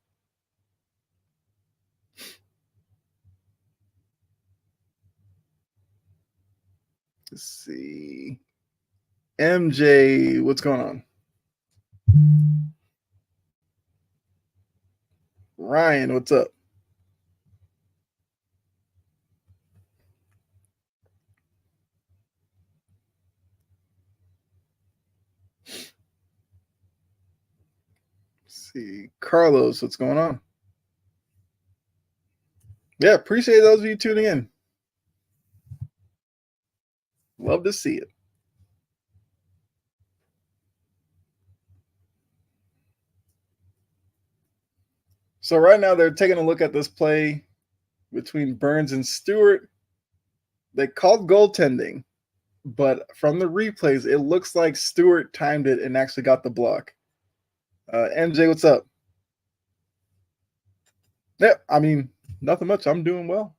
Let's see. MJ, what's going on? Ryan, what's up? Let's see. Carlos, what's going on? Yeah, appreciate those of you tuning in. Love to see it. So right now they're taking a look at this play between Burns and Stewart. They called goaltending, but from the replays, it looks like Stewart timed it and actually got the block. MJ, what's up? Yeah, I mean, nothing much. I'm doing well.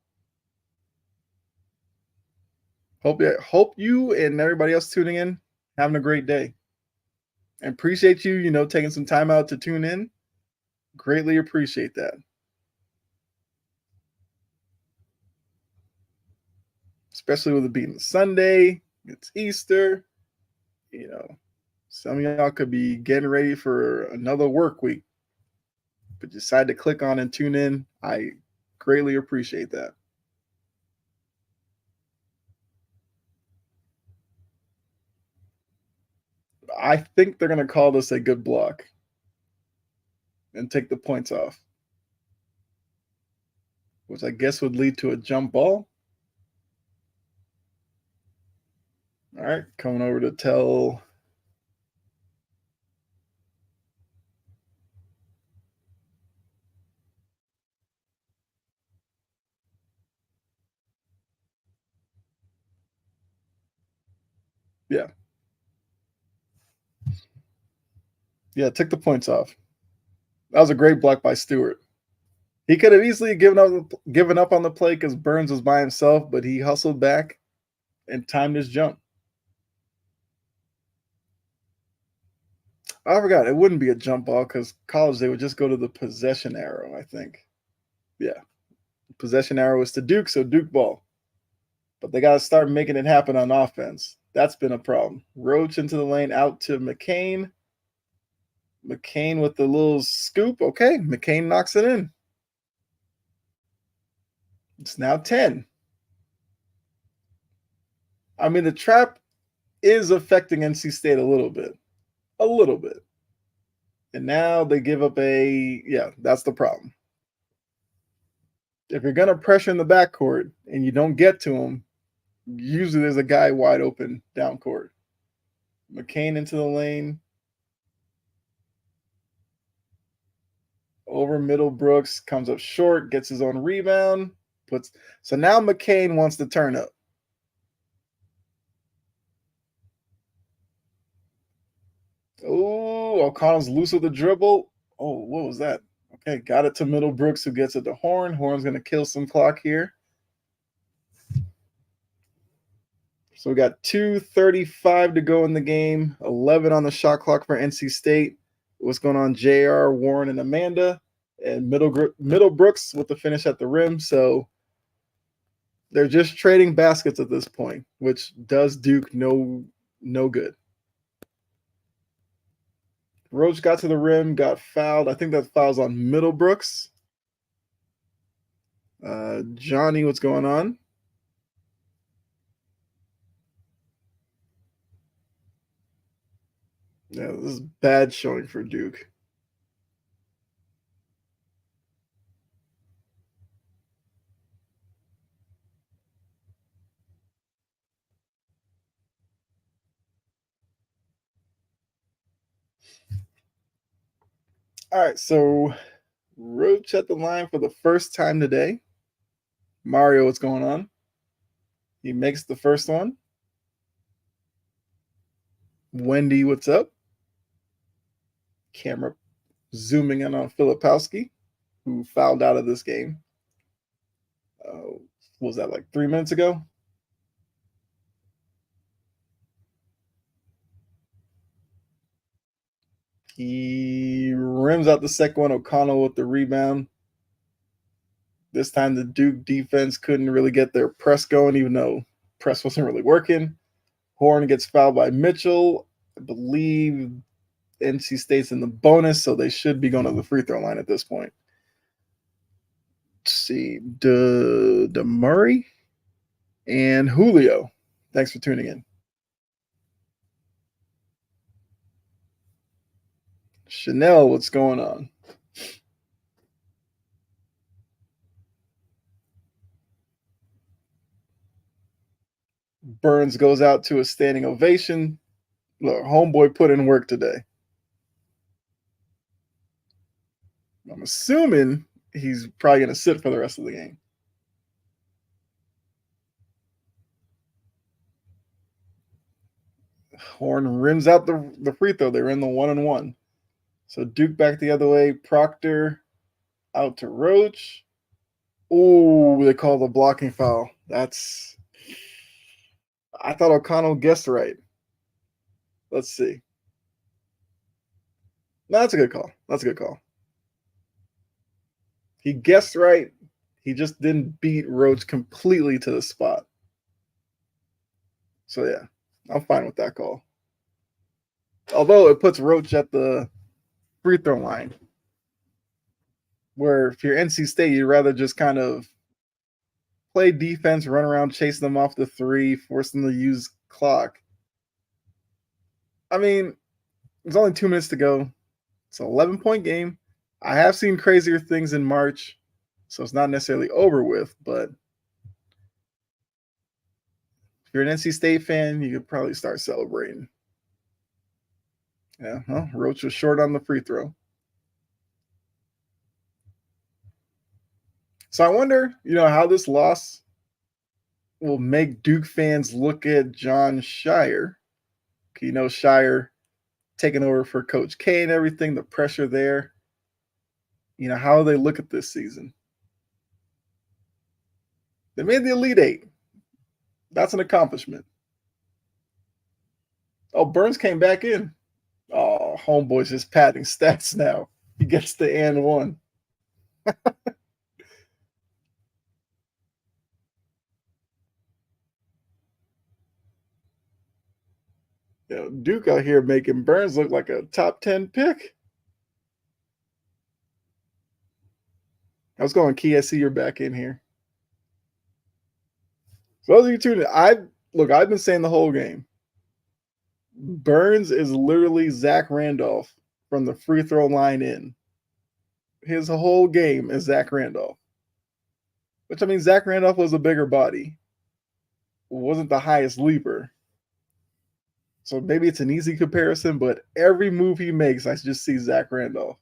Hope you and everybody else tuning in having a great day. And appreciate you, taking some time out to tune in. Greatly appreciate that. Especially with it being Sunday, it's Easter. Some of y'all could be getting ready for another work week, but decide to click on and tune in. I greatly appreciate that. I think they're going to call this a good block and take the points off, which I guess would lead to a jump ball. All right, coming over to tell. Yeah. Yeah, take the points off. That was a great block by Stewart. He could have easily given up on the play because Burns was by himself, but he hustled back and timed his jump. I forgot it wouldn't be a jump ball because college they would just go to the possession arrow. I think. Yeah, possession arrow is to Duke, so Duke ball. But they got to start making it happen on offense. That's been a problem. Roach into the lane, out to McCain. McCain with the little scoop. Okay, McCain knocks it in. It's now 10. I mean, the trap is affecting NC State a little bit. A little bit. And now they give up that's the problem. If you're going to pressure in the backcourt and you don't get to him, usually there's a guy wide open down court. McCain into the lane. Over Middlebrooks, comes up short, gets his own rebound. So now McCain wants to turn up. Oh, O'Connell's loose with the dribble. Oh, what was that? Okay, got it to Middlebrooks, who gets it to Horn. Horn's going to kill some clock here. So we got 2:35 to go in the game. 11 on the shot clock for NC State. What's going on, JR, Warren, and Amanda? And Middlebrooks with the finish at the rim. So they're just trading baskets at this point, which does Duke no good. Roach got to the rim, got fouled. I think that foul's on Middlebrooks. Johnny, what's going on? Yeah, this is bad showing for Duke. All right, so Roach at the line for the first time today. Mario, what's going on? He makes the first one. Wendy, what's up? Camera zooming in on Filipowski, who fouled out of this game. What was that, like 3 minutes ago? He rims out the second one. O'Connell with the rebound. This time the Duke defense couldn't really get their press going, even though press wasn't really working. Horn gets fouled by Mitchell. I believe NC State's in the bonus, so they should be going to the free throw line at this point. Let's see. Murray and Julio. Thanks for tuning in. Chanel, what's going on? Burns goes out to a standing ovation. Look, homeboy put in work today. I'm assuming he's probably going to sit for the rest of the game. Horn rims out the free throw. They were in the 1-on-1. So Duke back the other way. Proctor out to Roach. Oh, they call the blocking foul. I thought O'Connell guessed right. Let's see. No, that's a good call. That's a good call. He guessed right. He just didn't beat Roach completely to the spot. So yeah, I'm fine with that call. Although it puts Roach at the free throw line, where if you're NC State, you'd rather just kind of play defense, run around, chase them off the three, force them to use clock. I mean, there's only 2 minutes to go. It's an 11-point game. I have seen crazier things in March, so it's not necessarily over with, but if you're an NC State fan, you could probably start celebrating. Yeah, well, Roach was short on the free throw. So I wonder, how this loss will make Duke fans look at John Shire. Shire taking over for Coach K and everything, the pressure there. How they look at this season. They made the Elite Eight. That's an accomplishment. Oh, Burns came back in. Oh, homeboy's just padding stats now. He gets the and one. Duke out here making Burns look like a top 10 pick. How's it going, Key? I see you're back in here. So those of you tuning in, I've been saying the whole game. Burns is literally Zach Randolph from the free throw line in. His whole game is Zach Randolph. Which, I mean, Zach Randolph was a bigger body. Wasn't the highest leaper. So maybe it's an easy comparison, but every move he makes, I just see Zach Randolph.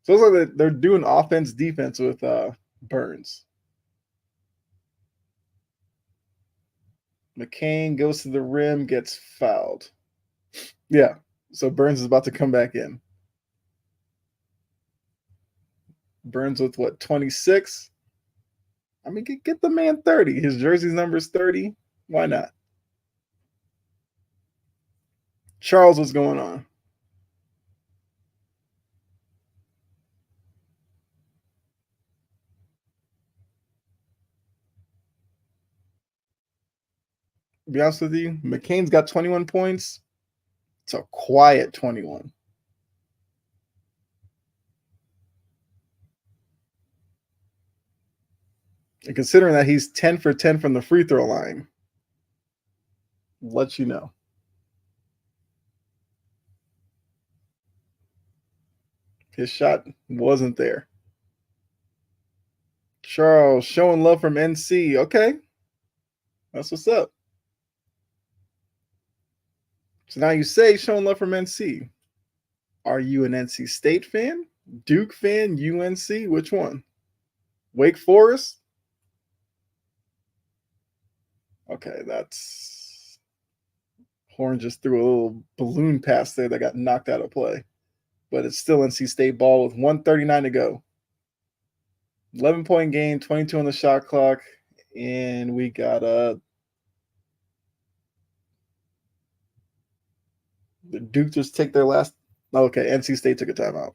So it's like they're doing offense, defense with Burns. McCain goes to the rim, gets fouled. Yeah, so Burns is about to come back in. Burns with what, 26? I mean, get the man 30. His jersey's number is 30. Why not? Charles, what's going on? To be honest with you, McCain's got 21 points. It's a quiet 21. And considering that he's 10 for 10 from the free throw line, let you know. His shot wasn't there. Charles showing love from NC. Okay. That's what's up. So now you say showing love from NC. Are you an NC State fan? Duke fan? UNC? Which one? Wake Forest? Okay, that's Horn just threw a little balloon pass there that got knocked out of play. But it's still NC State ball with 1:39 to go. 11-point game, 22 on the shot clock, and we got the Duke just take their last. Okay, NC State took a timeout.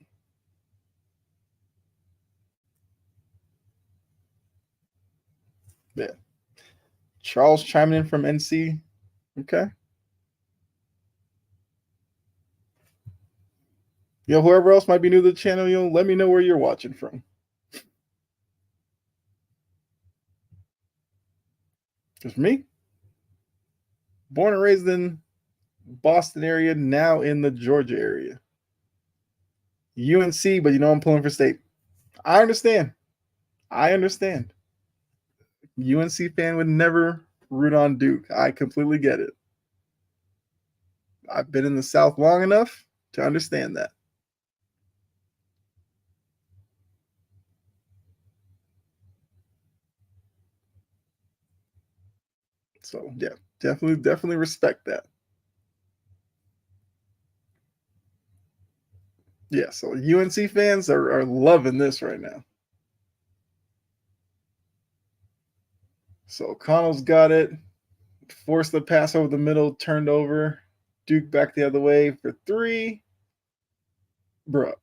Yeah. Charles chiming in from NC. Okay. Whoever else might be new to the channel, let me know where you're watching from. Because for me, born and raised in Boston area, now in the Georgia area. UNC, but I'm pulling for State. I understand. UNC fan would never root on Duke. I completely get it. I've been in the South long enough to understand that. So yeah, definitely respect that. Yeah, so UNC fans are loving this right now. So Connell's got it. Forced the pass over the middle, turned over. Duke back the other way for three. Bro.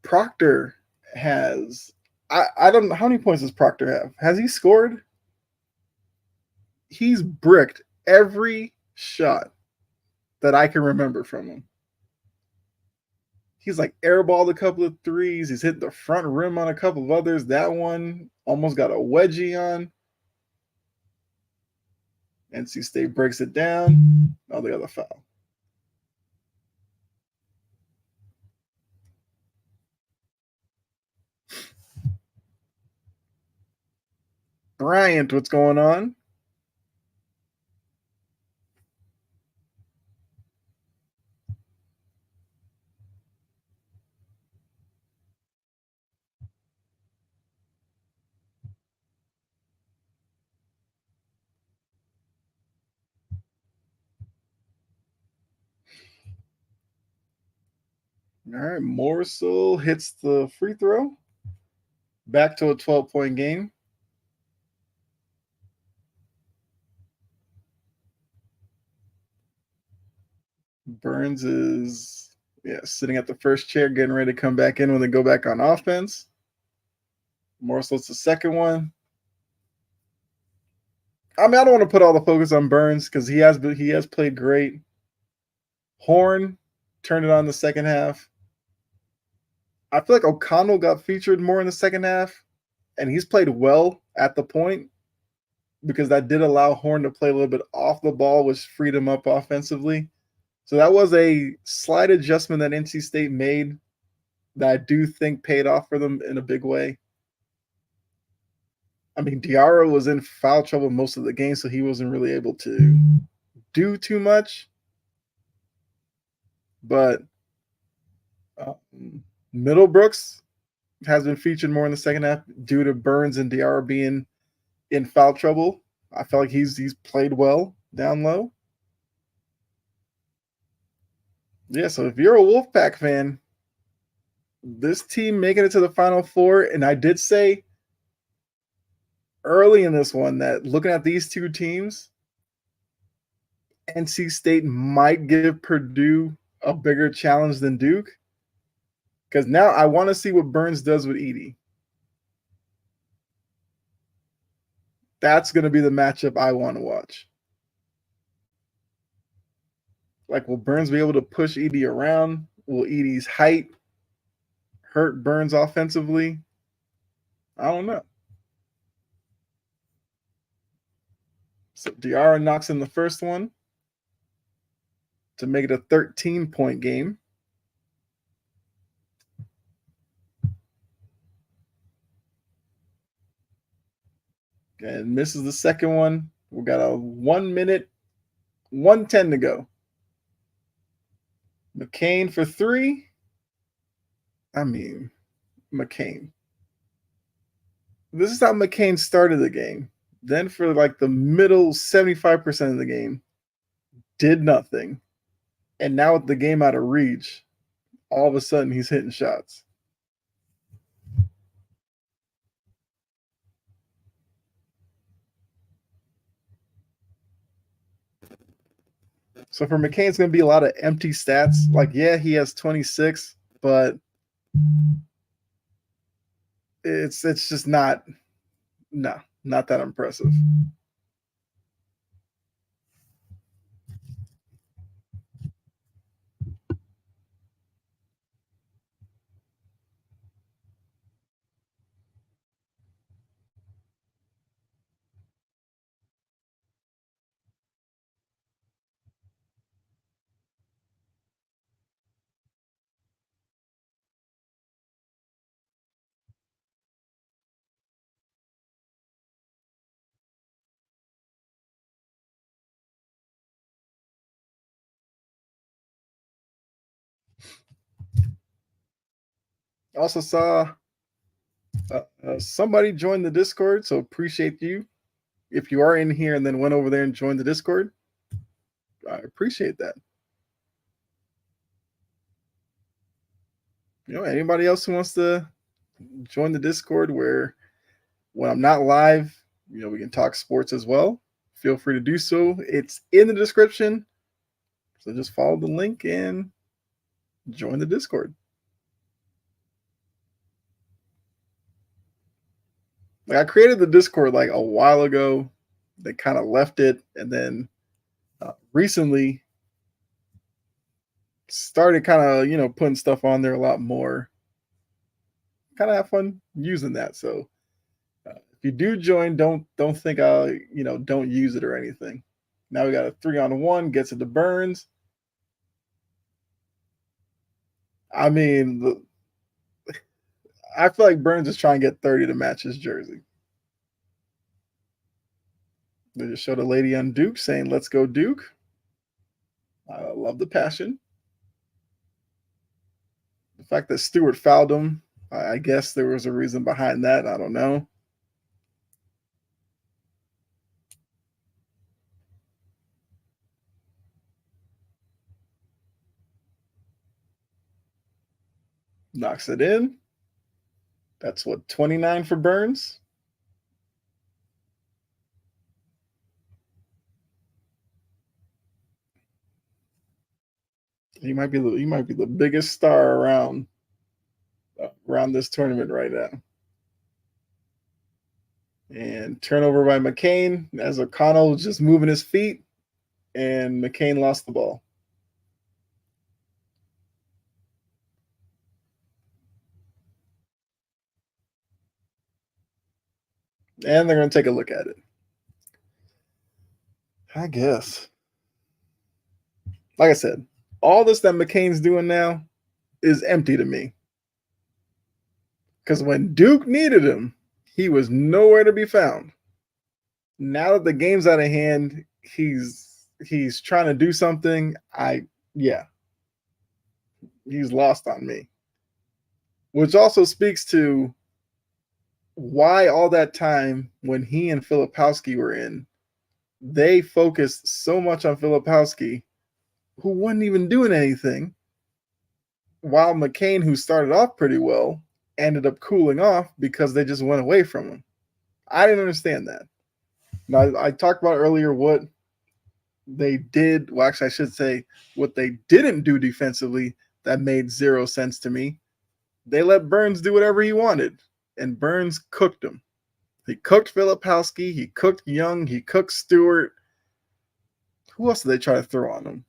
Proctor has I don't know how many points does Proctor have? Has he scored? He's bricked every shot that I can remember from him. He's like airballed a couple of threes. He's hit the front rim on a couple of others. That one almost got a wedgie on. NC State breaks it down. Oh, they got the foul. Bryant, what's going on? All right, Morsel hits the free throw. Back to a 12-point game. Burns is sitting at the first chair, getting ready to come back in when they go back on offense. Morsel's the second one. I mean, I don't want to put all the focus on Burns because he has played great. Horn turned it on the second half. I feel like O'Connell got featured more in the second half, and he's played well at the point because that did allow Horn to play a little bit off the ball, which freed him up offensively. So that was a slight adjustment that NC State made that I do think paid off for them in a big way. I mean, Diarra was in foul trouble most of the game, so he wasn't really able to do too much. But Middlebrooks has been featured more in the second half due to Burns and Diarra being in foul trouble. I feel like he's played well down low. Yeah, so if you're a Wolfpack fan, this team making it to the Final Four, and I did say early in this one that looking at these two teams, NC State might give Purdue a bigger challenge than Duke. Because now I want to see what Burns does with Edey. That's going to be the matchup I want to watch. Like, will Burns be able to push Edey around? Will Edey's height hurt Burns offensively? I don't know. So Diarra knocks in the first one to make it a 13-point game. And misses the second one. We got a 1 minute, 1:10 to go. McCain for three. I mean, McCain. This is how McCain started the game. Then for like the middle 75% of the game, did nothing, and now with the game out of reach, all of a sudden he's hitting shots. So for McCain, it's going to be a lot of empty stats. Like, yeah, he has 26, but it's just not no, not that impressive. I also saw somebody join the Discord, so appreciate you. If you are in here and then went over there and joined the Discord, I appreciate that. Anybody else who wants to join the Discord where when I'm not live, we can talk sports as well. Feel free to do so. It's in the description. So just follow the link and join the Discord. Like I created the Discord like a while ago. They kind of left it, and then recently started kind of putting stuff on there a lot more. Kind of have fun using that. So if you do join, don't think I don't use it or anything. Now we got a 3-on-1, gets it to Burns. I mean, I feel like Burns is trying to get 30 to match his jersey. They just showed a lady on Duke saying, "Let's go, Duke." I love the passion. The fact that Stewart fouled him, I guess there was a reason behind that. I don't know. Knocks it in. That's what, 29 for Burns? He might be the biggest star around this tournament right now. And turnover by McCain as O'Connell was just moving his feet, and McCain lost the ball. And they're going to take a look at it. I guess. Like I said, all this that McCain's doing now is empty to me. Because when Duke needed him, he was nowhere to be found. Now that the game's out of hand, he's trying to do something. Yeah, he's lost on me. Which also speaks to why all that time when he and Filipowski were in, they focused so much on Filipowski, who wasn't even doing anything, while McCain, who started off pretty well, ended up cooling off because they just went away from him. I didn't understand that. Now, I talked about earlier what they did. Well, actually, I should say what they didn't do defensively that made zero sense to me. They let Burns do whatever he wanted, and Burns cooked him. He cooked Filipowski. He cooked Young. He cooked Stewart. Who else did they try to throw on him?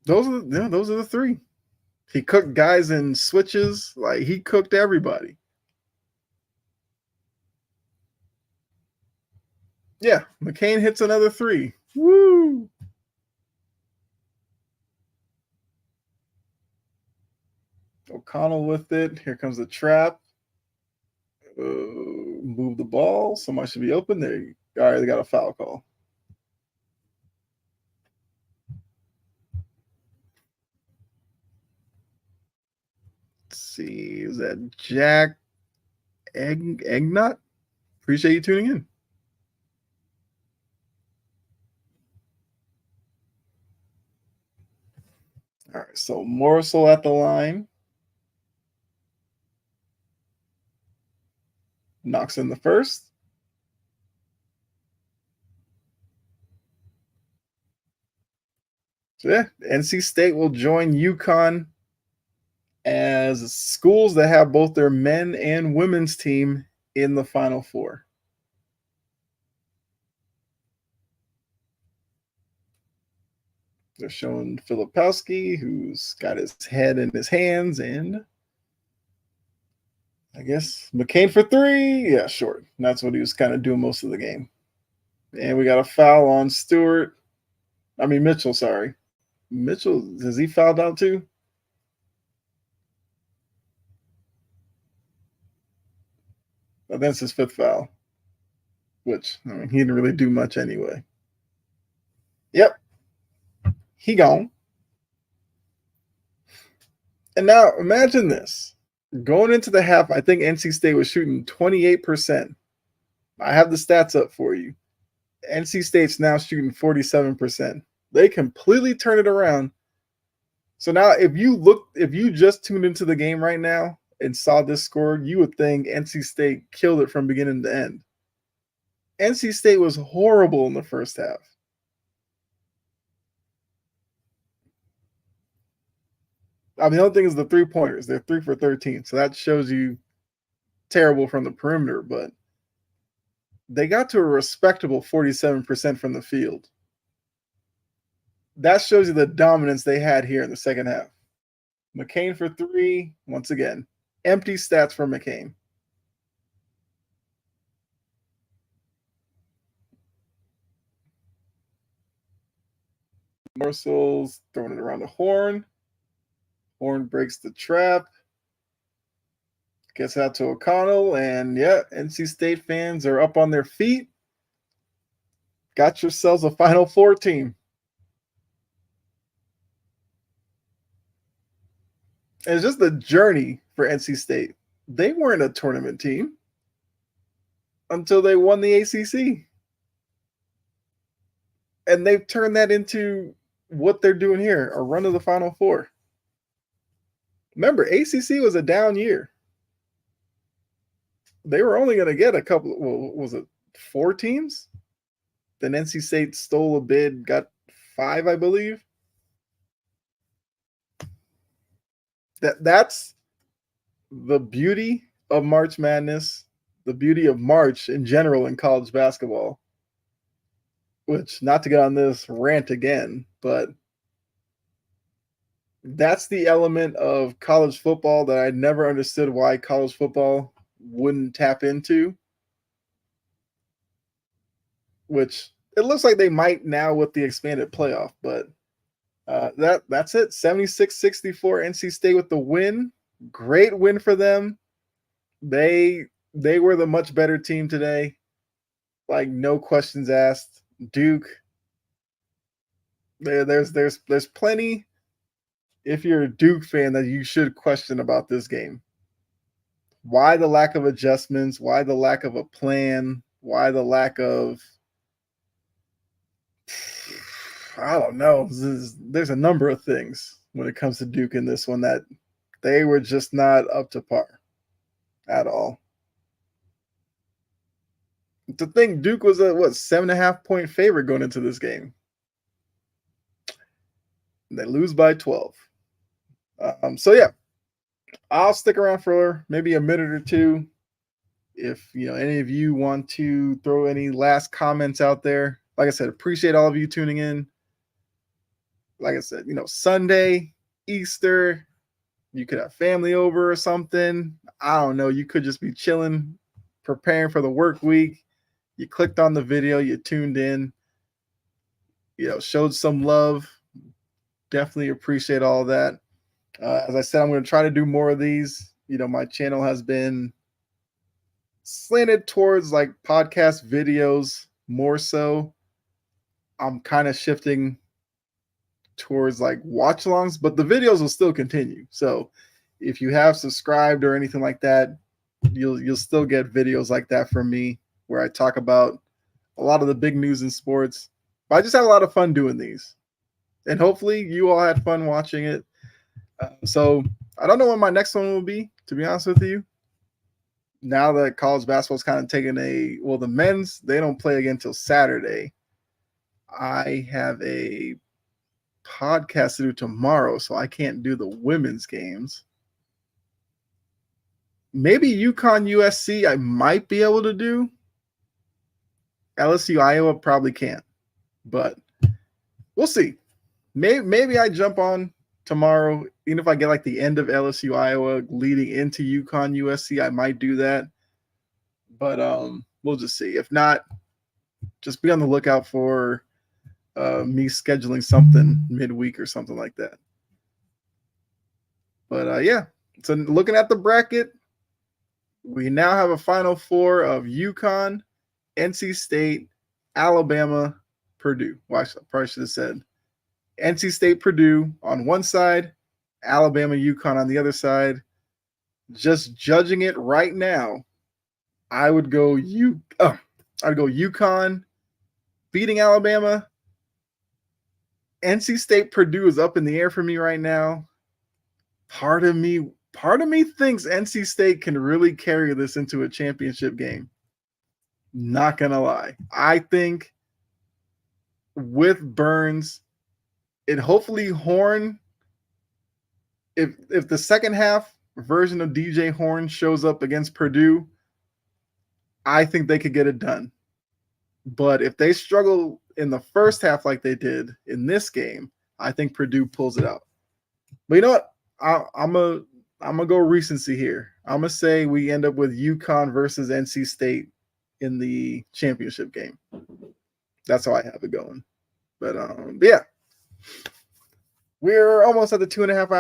Those are the three. He cooked guys in switches. Like he cooked everybody. Yeah, McCain hits another three. Woo! O'Connell with it. Here comes the trap. Move the ball. Somebody should be open there. All right, they got a foul call. Let's see. Is that Jack Eggnut? Appreciate you tuning in. All right, so Morsel at the line knocks in the first. So yeah, NC State will join UConn as schools that have both their men and women's team in the Final Four. They're showing Filipowski, who's got his head in his hands, and I guess McCain for three. Yeah, short. That's what he was kind of doing most of the game. And we got a foul on Stewart. I mean, Mitchell, sorry. Mitchell, has he fouled out too? That's his fifth foul, which I mean, he didn't really do much anyway. Yep, he gone. And now imagine this. Going into the half, I think NC State was shooting 28%. I have the stats up for you. NC State's now shooting 47%. They completely turn it around. So now if you just tuned into the game right now and saw this score, you would think NC State killed it from beginning to end. NC State was horrible in the first half. I mean, the only thing is the 3-pointers. They're 3 for 13. So that shows you terrible from the perimeter, but they got to a respectable 47% from the field. That shows you the dominance they had here in the second half. McCain for three, once again. Empty stats for McCain. Morsels throwing it around the horn. Horn breaks the trap. Gets out to O'Connell, and yeah, NC State fans are up on their feet. Got yourselves a Final Four team. And it's just the journey for NC State. They weren't a tournament team until they won the ACC. And they've turned that into what they're doing here, a run of the Final Four. Remember, ACC was a down year. They were only going to get a couple, well, was it 4 teams? Then NC State stole a bid, got 5, I believe. That's the beauty of March Madness, the beauty of March in general in college basketball. Which, not to get on this rant again, but that's the element of college football that I never understood why college football wouldn't tap into. Which it looks like they might now with the expanded playoff, but that's it. 76-64 NC State with the win. Great win for them. They were the much better team today. Like, no questions asked. Duke. There's plenty, if you're a Duke fan, that you should question about this game. Why the lack of adjustments? Why the lack of a plan? Why the lack of, I don't know. There's a number of things when it comes to Duke in this one that they were just not up to par at all. To think Duke was a 7.5-point favorite going into this game. They lose by 12. So yeah, I'll stick around for maybe a minute or two. If any of you want to throw any last comments out there, like I said, appreciate all of you tuning in. Like I said, Sunday, Easter, you could have family over or something. I don't know. You could just be chilling, preparing for the work week. You clicked on the video, you tuned in, showed some love. Definitely appreciate all that. As I said, I'm going to try to do more of these. My channel has been slanted towards like podcast videos more so. I'm kind of shifting towards like watch-alongs, but the videos will still continue. So if you have subscribed or anything like that, you'll still get videos like that from me where I talk about a lot of the big news in sports. But I just have a lot of fun doing these. And hopefully you all had fun watching it. So I don't know when my next one will be, to be honest with you. Now that college basketball's kind of taking the men's, they don't play again until Saturday. I have a podcast to do tomorrow, so I can't do the women's games. Maybe UConn USC I might be able to do. LSU Iowa probably can't, but we'll see. Maybe I jump on tomorrow, even if I get like the end of LSU Iowa leading into UConn USC, I might do that. But we'll just see. If not, just be on the lookout for me scheduling something midweek or something like that. But yeah, so looking at the bracket, we now have a Final Four of UConn, NC State, Alabama, Purdue. Well, I probably should have said NC State, Purdue on one side, Alabama, UConn on the other side. Just judging it right now, I would go UConn beating Alabama. NC State, Purdue is up in the air for me right now. Part of me thinks NC State can really carry this into a championship game. Not gonna lie. I think with Burns, and hopefully Horn, if the second half version of DJ Horn shows up against Purdue, I think they could get it done. But if they struggle in the first half like they did in this game, I think Purdue pulls it out. But you know what? I'm gonna go recency here. I'm gonna say we end up with UConn versus NC State in the championship game. That's how I have it going. But yeah, we're almost at the 2.5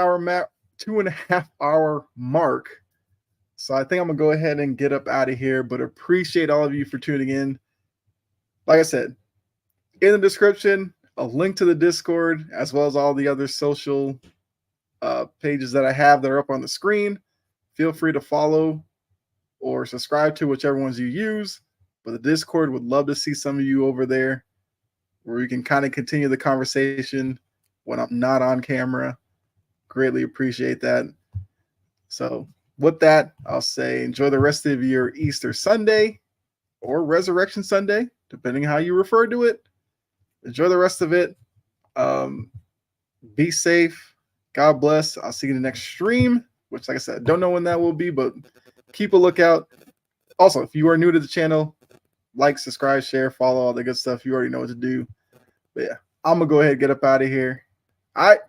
hour mark. So I think I'm gonna go ahead and get up out of here. But appreciate all of you for tuning in. Like I said, in the description, a link to the Discord, as well as all the other social pages that I have that are up on the screen. Feel free to follow or subscribe to whichever ones you use. But the Discord would love to see some of you over there where we can kind of continue the conversation when I'm not on camera. Greatly appreciate that. So with that, I'll say enjoy the rest of your Easter Sunday or Resurrection Sunday, depending on how you refer to it. Enjoy the rest of it. Be safe. God bless. I'll see you in the next stream, which, like I said, I don't know when that will be, but keep a lookout. Also, if you are new to the channel, like, subscribe, share, follow, all the good stuff. You already know what to do. But yeah, I'm going to go ahead and get up out of here. All right.